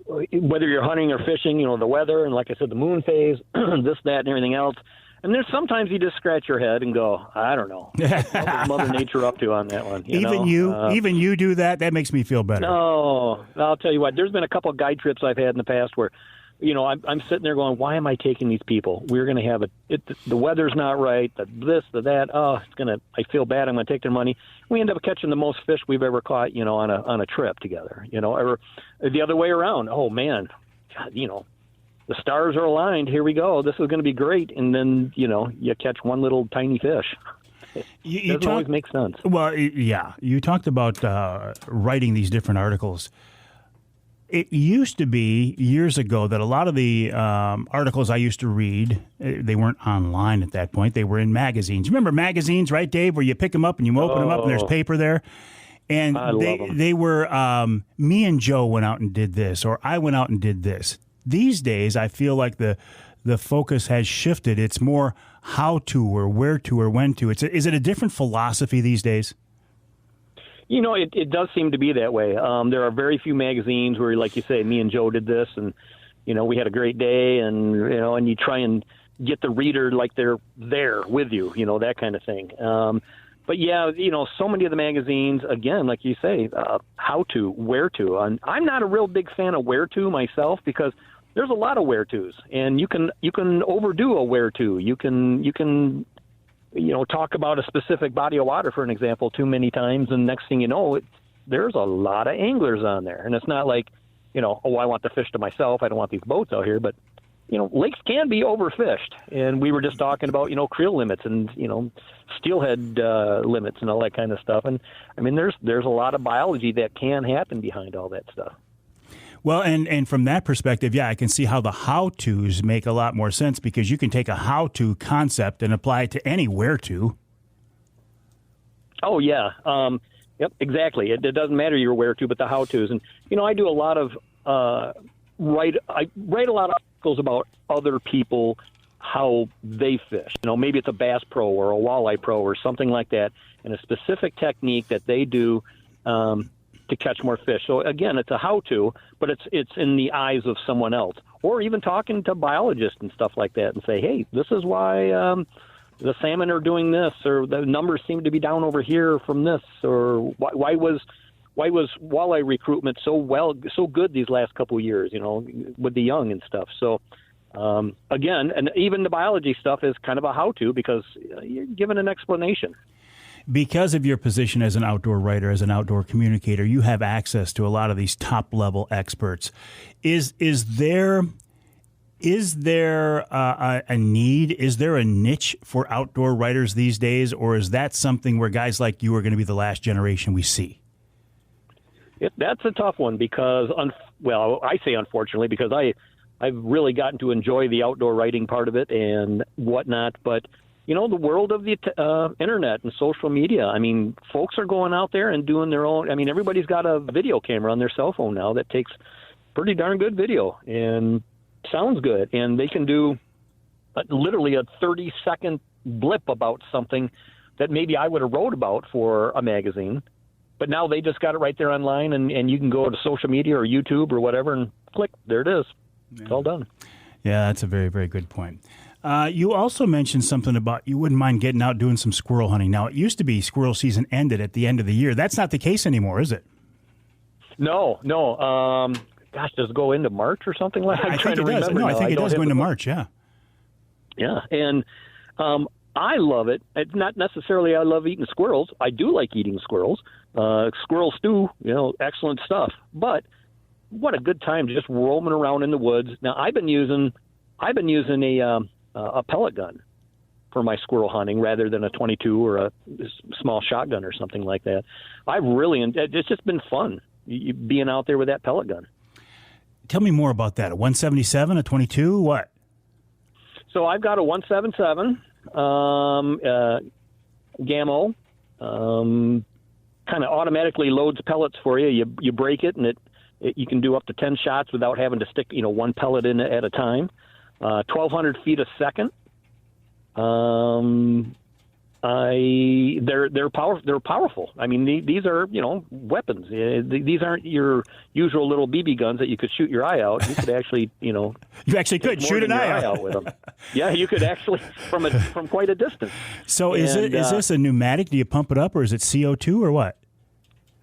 whether you're hunting or fishing, the weather, and like I said, the moon phase, this, that, and everything else. And there's sometimes you just scratch your head and go, I don't know. What's Mother Nature up to on that one? Even you do that? That makes me feel better. No, I'll tell you what. There's been a couple of guide trips I've had in the past where, I'm sitting there going, why am I taking these people? We're going to have the weather's not right, the that. Oh, I feel bad. I'm going to take their money. We end up catching the most fish we've ever caught, on a trip together, or the other way around. Oh man, God, the stars are aligned. Here we go. This is going to be great. And then, you catch one little tiny fish. It doesn't always make sense. Well, yeah. You talked about writing these different articles. It used to be years ago that a lot of the articles I used to read, they weren't online at that point. They were in magazines. Remember magazines, right, Dave, where you pick them up and you open them up and there's paper there? And they were, me and Joe went out and did this, or I went out and did this. These days, I feel like the focus has shifted. It's more how to or where to or when to. Is it a different philosophy these days? It does seem to be that way. There are very few magazines where, like you say, me and Joe did this, and we had a great day, and you try and get the reader like they're there with you, that kind of thing. But yeah, so many of the magazines, again, like you say, how to, where to. And I'm not a real big fan of where to myself, because there's a lot of where tos, and you can overdo a where to. You can talk about a specific body of water, for an example, too many times, and next thing you know, there's a lot of anglers on there. And it's not like, I want the fish to myself. I don't want these boats out here. But, lakes can be overfished. And we were just talking about, creel limits and, steelhead limits and all that kind of stuff. And, I mean, there's a lot of biology that can happen behind all that stuff. Well, and from that perspective, yeah, I can see how the how-tos make a lot more sense, because you can take a how-to concept and apply it to any where-to. Oh, yeah. Yep, exactly. It doesn't matter your where-to, but the how-tos. And, I do a lot of I write a lot of articles about other people, how they fish. Maybe it's a bass pro or a walleye pro or something like that, and a specific technique that they do to catch more fish. So again, it's a how-to, but it's in the eyes of someone else. Or even talking to biologists and stuff like that and say, hey, this is why the salmon are doing this, or the numbers seem to be down over here from this, or why was walleye recruitment so good these last couple of years, with the young and stuff. So again, and even the biology stuff is kind of a how-to, because you're given an explanation. Because of your position as an outdoor writer, as an outdoor communicator, you have access to a lot of these top-level experts. Is there a need? Is there a niche for outdoor writers these days, or is that something where guys like you are going to be the last generation we see? That's a tough one, because, I say unfortunately, because I've really gotten to enjoy the outdoor writing part of it and whatnot, but the world of the internet and social media. I mean, folks are going out there and doing their own. I mean, everybody's got a video camera on their cell phone now that takes pretty darn good video and sounds good. And they can do literally a 30-second blip about something that maybe I would have wrote about for a magazine. But now they just got it right there online, and you can go to social media or YouTube or whatever and click. There it is. Yeah. It's all done. Yeah, that's a very, very good point. You also mentioned something about you wouldn't mind getting out doing some squirrel hunting. Now, it used to be squirrel season ended at the end of the year. That's not the case anymore, is it? No. Gosh, does it go into March or something like that? I think it does. No, I think it does go into March, yeah. Yeah, and I love it. It's not necessarily I love eating squirrels. I do like eating squirrels. Squirrel stew, excellent stuff. But what a good time just roaming around in the woods. Now, I've been using a pellet gun for my squirrel hunting rather than a 22 or a small shotgun or something like that. It's just been fun being out there with that pellet gun. Tell me more about that. A 177, a 22, what? So I've got a 177 Gammo. Kind of automatically loads pellets for you. You break it, and you can do up to 10 shots without having to stick one pellet in at a time. 1,200 feet a second. They're powerful. I mean, these are weapons. These aren't your usual little BB guns that you could shoot your eye out. You could actually you actually could shoot an eye out with them. Yeah, you could actually from quite a distance. So is this a pneumatic? Do you pump it up, or is it CO2 or what?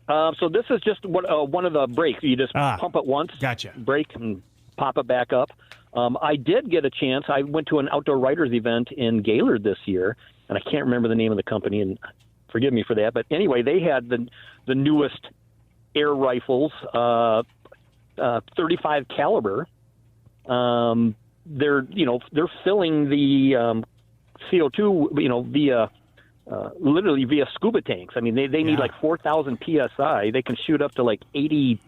So this is just one of the brakes. You just pump it once, gotcha. Brake, and pop it back up. I did get a chance. I went to an outdoor writers event in Gaylord this year, and I can't remember the name of the company, and forgive me for that. But anyway, they had the newest air rifles, 35 caliber. They're filling the CO2 via literally via scuba tanks. I mean, they need like 4,000 psi. They can shoot up to like 80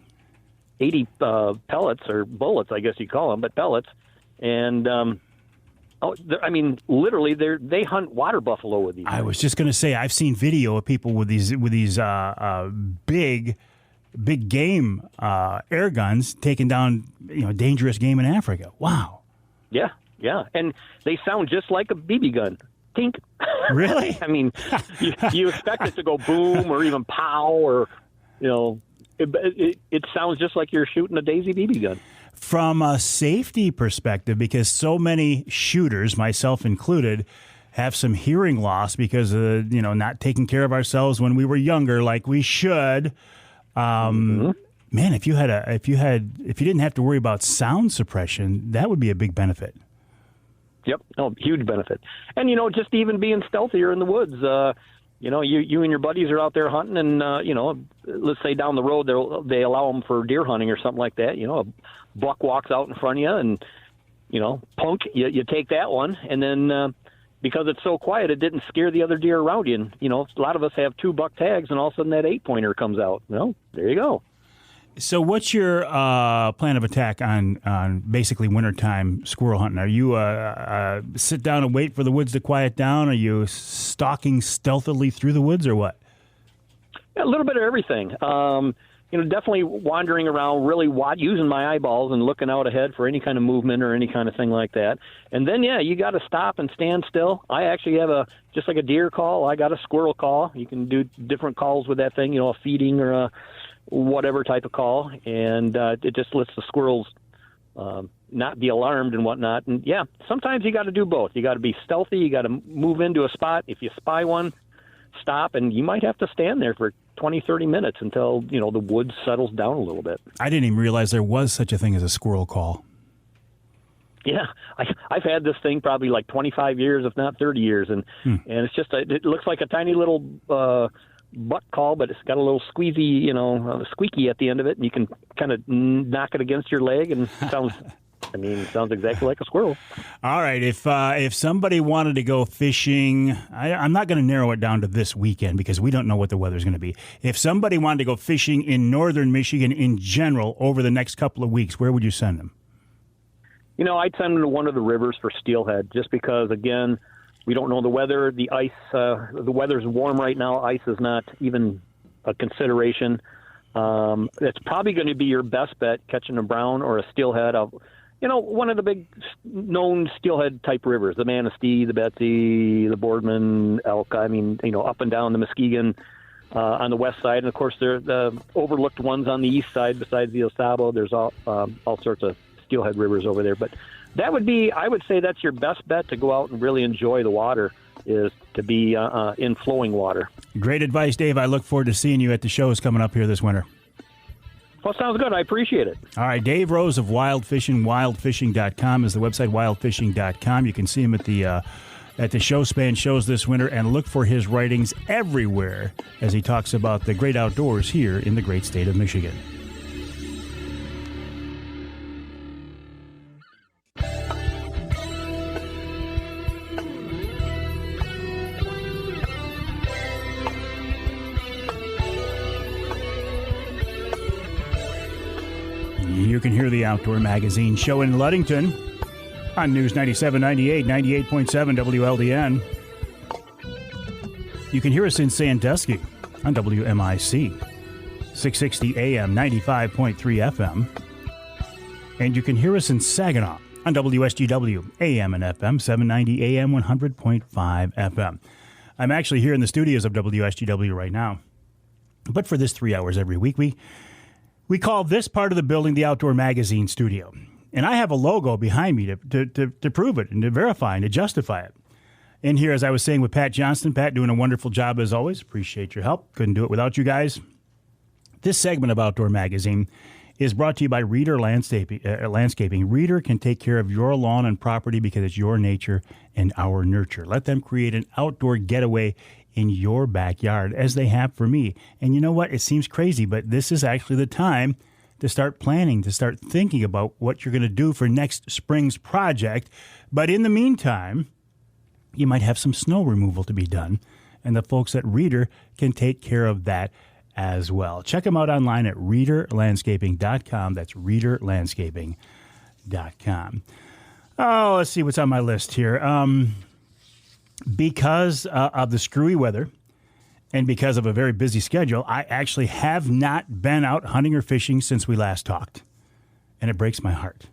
pellets or bullets, I guess you call them, but pellets. And literally, they hunt water buffalo with these. I was just going to say, I've seen video of people with these big game air guns taking down dangerous game in Africa. Wow. Yeah, and they sound just like a BB gun. Tink. Really? I mean, you expect it to go boom or even pow or It sounds just like you're shooting a Daisy BB gun. From a safety perspective, because so many shooters, myself included, have some hearing loss because of, not taking care of ourselves when we were younger like we should. Man, if you didn't have to worry about sound suppression, that would be a big benefit. Yep. Oh, huge benefit. And, just even being stealthier in the woods, you and your buddies are out there hunting and, let's say down the road, they allow them for deer hunting or something like that. A buck walks out in front of you and, punk, you take that one. And then because it's so quiet, it didn't scare the other deer around you. And, a lot of us have 2 buck tags and all of a sudden that 8-pointer comes out. There you go. So what's your plan of attack on basically wintertime squirrel hunting? Are you sit down and wait for the woods to quiet down? Are you stalking stealthily through the woods or what? A little bit of everything. Definitely wandering around, really using my eyeballs and looking out ahead for any kind of movement or any kind of thing like that. And then, you got to stop and stand still. I actually have just like a deer call, I got a squirrel call. You can do different calls with that thing, a feeding or a whatever type of call, and it just lets the squirrels not be alarmed and whatnot. And sometimes you got to do both. You got to be stealthy. You got to move into a spot. If you spy one, stop, and you might have to stand there for 20, 30 minutes until the woods settles down a little bit. I didn't even realize there was such a thing as a squirrel call. Yeah, I've had this thing probably like 25 years, if not 30 years, and it's just it looks like a tiny little buck call, but it's got a little squeezy, squeaky at the end of it, and you can kind of knock it against your leg, and it sounds exactly like a squirrel. All right, if somebody wanted to go fishing, I'm not going to narrow it down to this weekend because we don't know what the weather's going to be. If somebody wanted to go fishing in northern Michigan in general over the next couple of weeks, where would you send them? I'd send them to one of the rivers for steelhead, just because, again, we don't know the weather. The ice, the weather's warm right now. Ice is not even a consideration. It's probably going to be your best bet, catching a brown or a steelhead of, one of the big known steelhead type rivers, the Manistee, the Betsy, the Boardman, Elk. I mean, up and down the Muskegon on the west side. And, of course, there are the overlooked ones on the east side besides the Osabo. There's all sorts of steelhead rivers over there. But that would be, I would say that's your best bet to go out and really enjoy the water, is to be in flowing water. Great advice, Dave. I look forward to seeing you at the shows coming up here this winter. Well, sounds good. I appreciate it. All right, Dave Rose of Wild Fishing, wildfishing.com is the website, wildfishing.com. You can see him at the Showspan shows this winter and look for his writings everywhere as he talks about the great outdoors here in the great state of Michigan. You can hear the Outdoor Magazine show in Ludington on News 97.98, 98.7 WLDN. You can hear us in Sandusky on WMIC, 660 AM, 95.3 FM. And you can hear us in Saginaw on WSGW, AM and FM, 790 AM, 100.5 FM. I'm actually here in the studios of WSGW right now. But for this 3 hours every week, we call this part of the building the Outdoor Magazine studio. And I have a logo behind me to prove it and to verify and to justify it. In here, as I was saying with Pat Johnston, Pat doing a wonderful job as always. Appreciate your help. Couldn't do it without you guys. This segment of Outdoor Magazine is brought to you by Reader Landscaping. Reader can take care of your lawn and property because it's your nature and our nurture. Let them create an outdoor getaway in your backyard, as they have for me. And you know what? It seems crazy, but this is actually the time to start planning, to start thinking about what you're going to do for next spring's project. But in the meantime, you might have some snow removal to be done, and the folks at Reader can take care of that as well. Check them out online at readerlandscaping.com. That's readerlandscaping.com. Oh, let's see what's on my list here. Because of the screwy weather and because of a very busy schedule, I actually have not been out hunting or fishing since we last talked. And it breaks my heart.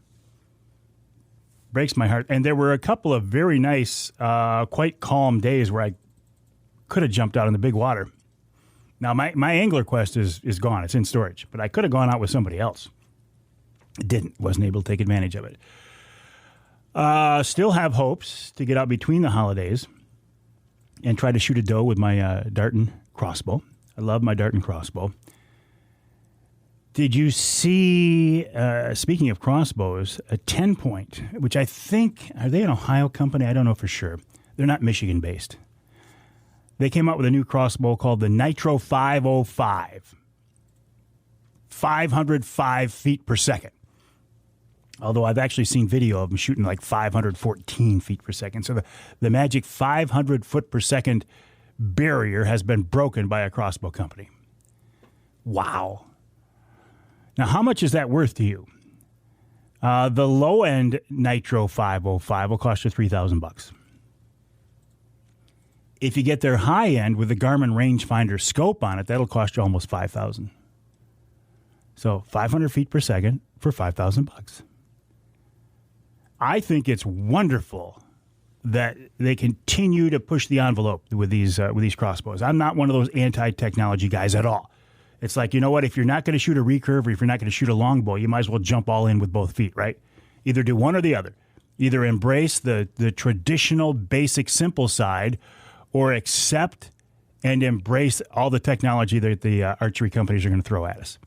Breaks my heart. And there were a couple of very nice, quite calm days where I could have jumped out in the big water. Now, my angler quest is gone. It's in storage. But I could have gone out with somebody else. Didn't. Wasn't able to take advantage of it. Still have hopes to get out between the holidays and tried to shoot a doe with my Darton crossbow. I love my Darton crossbow. Did you see, speaking of crossbows, a 10-point, which I think, are they an Ohio company? I don't know for sure. They're not Michigan-based. They came out with a new crossbow called the Nitro 505. 505 feet per second. Although I've actually seen video of them shooting like 514 feet per second. So the magic 500 foot per second barrier has been broken by a crossbow company. Wow. Now, how much is that worth to you? The low-end Nitro 505 will cost you $3,000. If you get their high-end with the Garmin rangefinder scope on it, that'll cost you almost $5,000. So 500 feet per second for $5,000. I think it's wonderful that they continue to push the envelope with these crossbows. I'm not one of those anti-technology guys at all. It's like, you know what? If you're not going to shoot a recurve or if you're not going to shoot a longbow, you might as well jump all in with both feet, right? Either do one or the other. Either embrace the traditional, basic, simple side or accept and embrace all the technology that the archery companies are going to throw at us.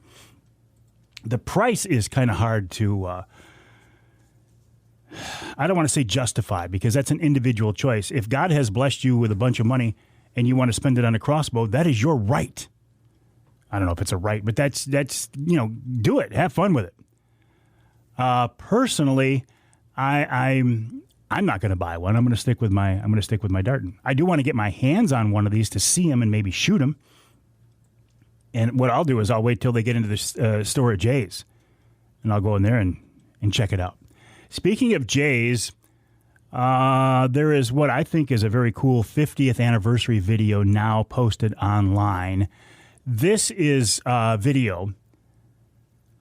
The price is kind of hard to, I don't want to say justify, because that's an individual choice. If God has blessed you with a bunch of money and you want to spend it on a crossbow, that is your right. I don't know if it's a right, but that's do it. Have fun with it. Personally, I'm not going to buy one. I'm going to stick with my Darton. I do want to get my hands on one of these to see them and maybe shoot them. And what I'll do is I'll wait till they get into the store at Jay's, and I'll go in there and check it out. Speaking of Jay's, there is what I think is a very cool 50th anniversary video now posted online. This is a video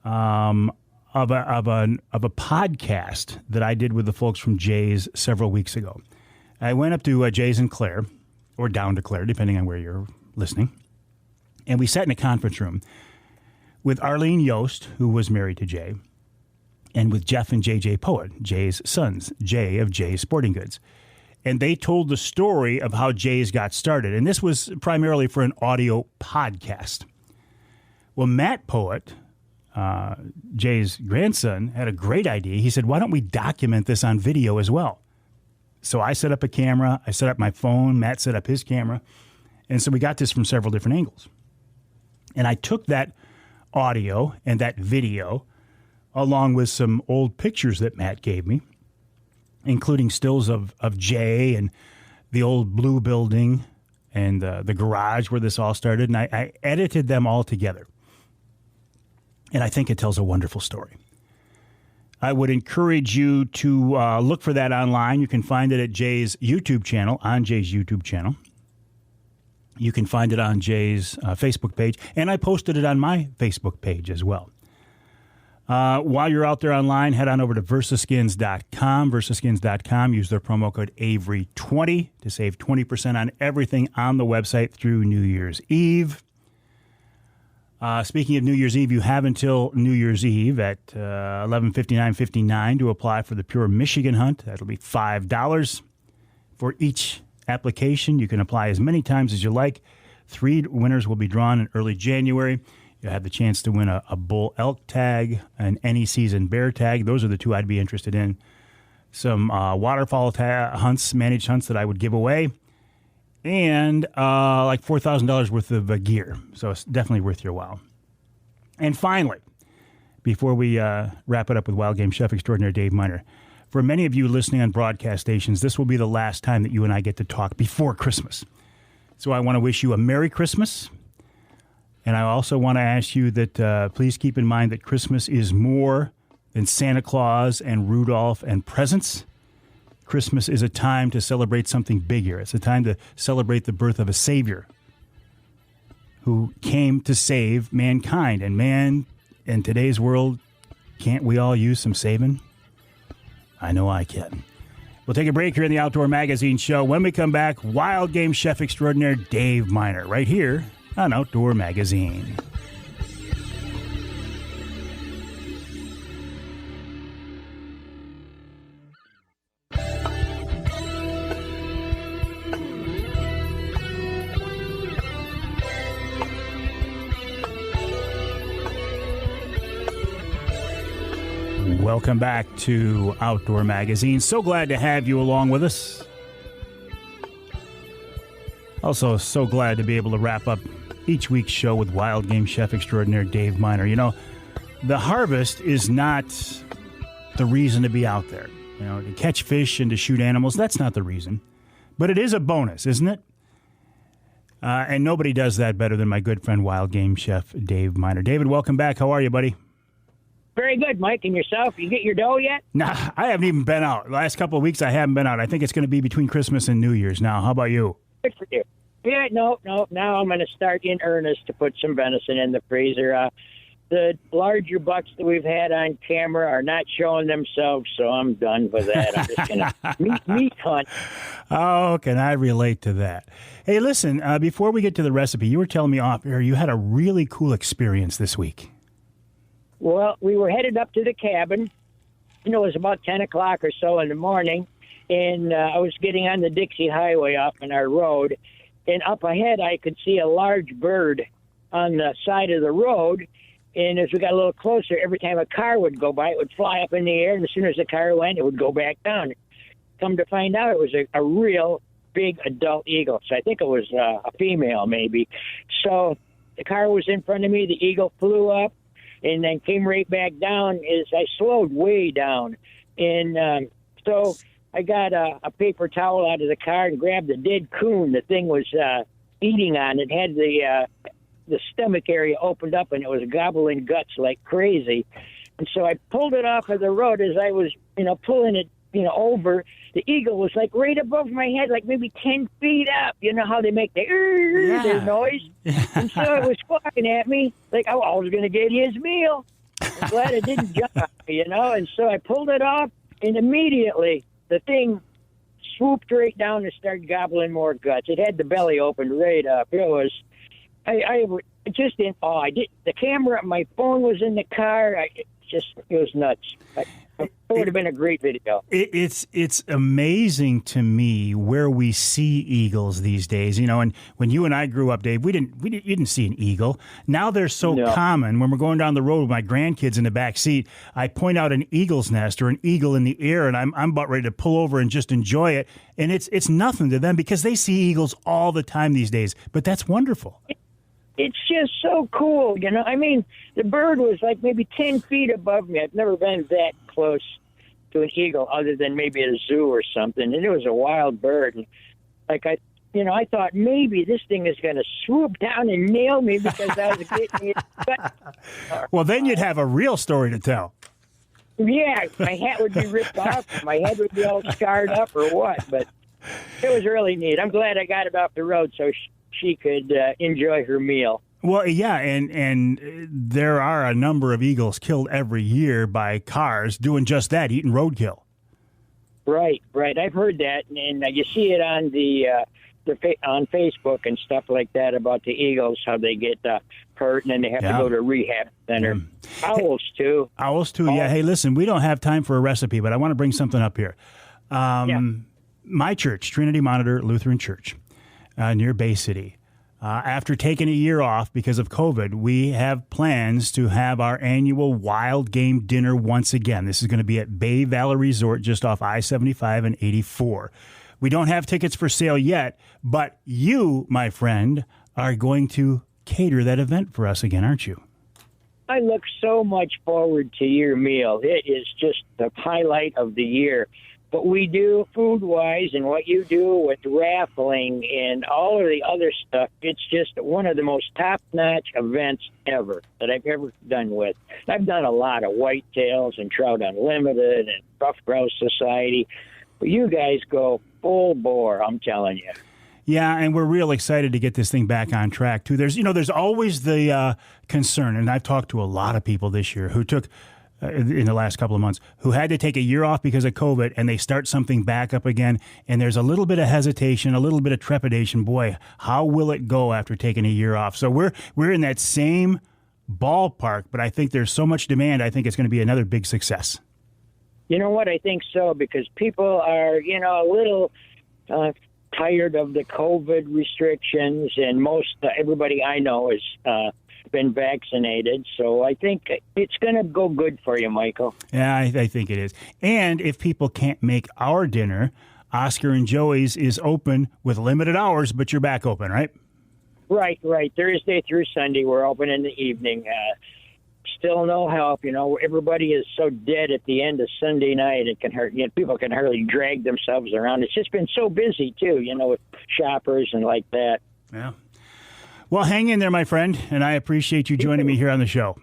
of a podcast that I did with the folks from Jay's several weeks ago. I went up to Jay's in Clare, or down to Clare, depending on where you're listening. And we sat in a conference room with Arlene Yost, who was married to Jay, and with Jeff and JJ Poet, Jay's sons, Jay of Jay's Sporting Goods. And they told the story of how Jay's got started. And this was primarily for an audio podcast. Well, Matt Poet, Jay's grandson, had a great idea. He said, why don't we document this on video as well? So I set up a camera. I set up my phone. Matt set up his camera. And so we got this from several different angles. And I took that audio and that video along with some old pictures that Matt gave me, including stills of Jay and the old blue building and the garage where this all started. And I edited them all together. And I think it tells a wonderful story. I would encourage you to look for that online. You can find it at Jay's YouTube channel, on Jay's YouTube channel. You can find it on Jay's Facebook page, and I posted it on my Facebook page as well. While you're out there online, head on over to Versaskins.com. Versaskins.com. Use their promo code Avery20 to save 20% on everything on the website through New Year's Eve. Speaking of New Year's Eve, you have until New Year's Eve at 11:59:59 to apply for the Pure Michigan Hunt. That'll be $5 for each application. You can apply as many times as you like. 3 winners will be drawn in early January. You'll have the chance to win a bull elk tag, an any season bear tag. Those are the 2 I'd be interested in. Some waterfowl hunts, managed hunts that I would give away. And like $4,000 worth of gear. So it's definitely worth your while. And finally, before we wrap it up with Wild Game Chef Extraordinaire Dave Minar, for many of you listening on broadcast stations, this will be the last time that you and I get to talk before Christmas. So I want to wish you a Merry Christmas. And I also want to ask you that please keep in mind that Christmas is more than Santa Claus and Rudolph and presents. Christmas is a time to celebrate something bigger. It's a time to celebrate the birth of a Savior who came to save mankind. And man, in today's world, can't we all use some saving? I know I can. We'll take a break here in the Outdoor Magazine Show. When we come back, Wild Game Chef Extraordinaire Dave Minar, right here on Outdoor Magazine. Welcome back to Outdoor Magazine. So glad to have you along with us. Also, so glad to be able to wrap up each week's show with wild game chef extraordinaire Dave Minar. You know, the harvest is not the reason to be out there. You know, to catch fish and to shoot animals, that's not the reason. But it is a bonus, isn't it? And nobody does that better than my good friend, wild game chef Dave Minar. David, welcome back. How are you, buddy? Very good, Mike. And yourself? You get your dough yet? Nah, I haven't even been out. The last couple of weeks, I haven't been out. I think it's going to be between Christmas and New Year's now. How about you? Good for you. Yeah, no. Now I'm going to start in earnest to put some venison in the freezer. The larger bucks that we've had on camera are not showing themselves, so I'm done with that. I'm just going to meat hunt. Oh, can I relate to that? Hey, listen, before we get to the recipe, you were telling me off air you had a really cool experience this week. Well, we were headed up to the cabin. It was about 10 o'clock or so in the morning, and I was getting on the Dixie Highway off on our road, and up ahead I could see a large bird on the side of the road. And as we got a little closer, every time a car would go by, it would fly up in the air, and as soon as the car went, it would go back down. Come to find out, it was a real big adult eagle. So I think it was a female, maybe. So the car was in front of me. The eagle flew up and then came right back down as I slowed way down. And so I got a paper towel out of the car and grabbed the dead coon the thing was eating on. It had the stomach area opened up, and it was gobbling guts like crazy. And so I pulled it off of the road. As I was, pulling it, over, the eagle was like right above my head, like maybe 10 feet up. You know how they make their noise? And so it was squawking at me like I was going to get his meal. I'm glad it didn't jump on me, And so I pulled it off, and immediately the thing swooped right down and started gobbling more guts. It had the belly opened right up. It was... I just in awe. The camera, my phone was in the car. It was nuts. It would have been a great video. It's amazing to me where we see eagles these days. And when you and I grew up, Dave, you didn't see an eagle. Now they're so common. When we're going down the road with my grandkids in the back seat, I point out an eagle's nest or an eagle in the air, and I'm about ready to pull over and just enjoy it. And it's nothing to them because they see eagles all the time these days. But that's wonderful. It's just so cool, I mean, the bird was like maybe 10 feet above me. I've never been that close to an eagle other than maybe at a zoo or something. And it was a wild bird. And I thought maybe this thing is going to swoop down and nail me because I was getting it. Well, then you'd have a real story to tell. Yeah, my hat would be ripped off. My head would be all scarred up or what. But it was really neat. I'm glad I got it off the road so she could enjoy her meal. Well, yeah, and there are a number of eagles killed every year by cars doing just that, eating roadkill. Right. I've heard that, and you see it on on Facebook and stuff like that about the eagles, how they get hurt and then they have to go to a rehab center. Owls too. Yeah. Hey, listen, we don't have time for a recipe, but I want to bring something up here. My church, Trinity Monitor Lutheran Church, near Bay City. After taking a year off because of COVID, we have plans to have our annual wild game dinner once again. This is going to be at Bay Valley Resort just off I-75 and 84. We don't have tickets for sale yet, but you, my friend, are going to cater that event for us again, aren't you? I look so much forward to your meal. It is just the highlight of the year. What we do food-wise and what you do with raffling and all of the other stuff, it's just one of the most top-notch events ever that I've ever done with. I've done a lot of whitetails and Trout Unlimited and Rough Grouse Society, but you guys go full bore, I'm telling you. Yeah, and we're real excited to get this thing back on track, too. There's always the concern, and I've talked to a lot of people this year who took in the last couple of months, who had to take a year off because of COVID, and they start something back up again, and there's a little bit of hesitation, a little bit of trepidation. Boy, how will it go after taking a year off? So we're in that same ballpark, but I think there's so much demand, I think it's going to be another big success. You know what? I think so, because people are, a little tired of the COVID restrictions, and everybody I know is been vaccinated. So I think it's going to go good for you, Michael. Yeah, I think it is. And if people can't make our dinner, Oscar and Joey's is open with limited hours, but you're back open, right? Right. Thursday through Sunday, we're open in the evening. Still no help. Everybody is so dead at the end of Sunday night. It can hurt. People can hardly drag themselves around. It's just been so busy too. With shoppers and like that. Yeah. Well, hang in there, my friend, and I appreciate you joining me here on the show.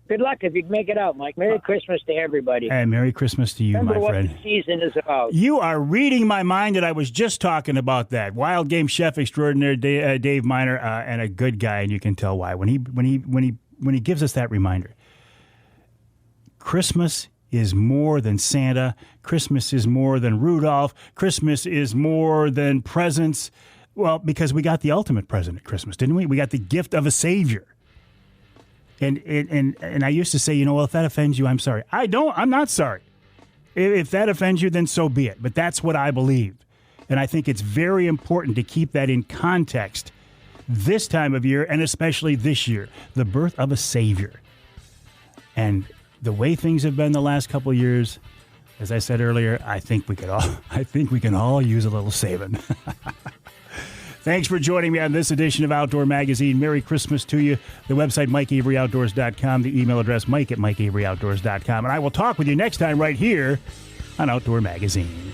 Good luck if you can make it out, Mike. Merry Christmas to everybody. And Merry Christmas to you, Remember my friend. what the season is about. You are reading my mind, and I was just talking about that. Wild game chef extraordinaire Dave Minar, and a good guy, and you can tell why when he gives us that reminder. Christmas is more than Santa. Christmas is more than Rudolph. Christmas is more than presents. Well, because we got the ultimate present at Christmas, didn't we? We got the gift of a Savior. And I used to say, well, if that offends you, I'm sorry. I'm not sorry. If that offends you, then so be it. But that's what I believe. And I think it's very important to keep that in context this time of year, and especially this year, the birth of a Savior. And the way things have been the last couple of years, as I said earlier, I think we can all use a little saving. Thanks for joining me on this edition of Outdoor Magazine. Merry Christmas to you. The website, MikeAveryOutdoors.com. The email address, Mike@MikeAveryOutdoors.com. And I will talk with you next time right here on Outdoor Magazine.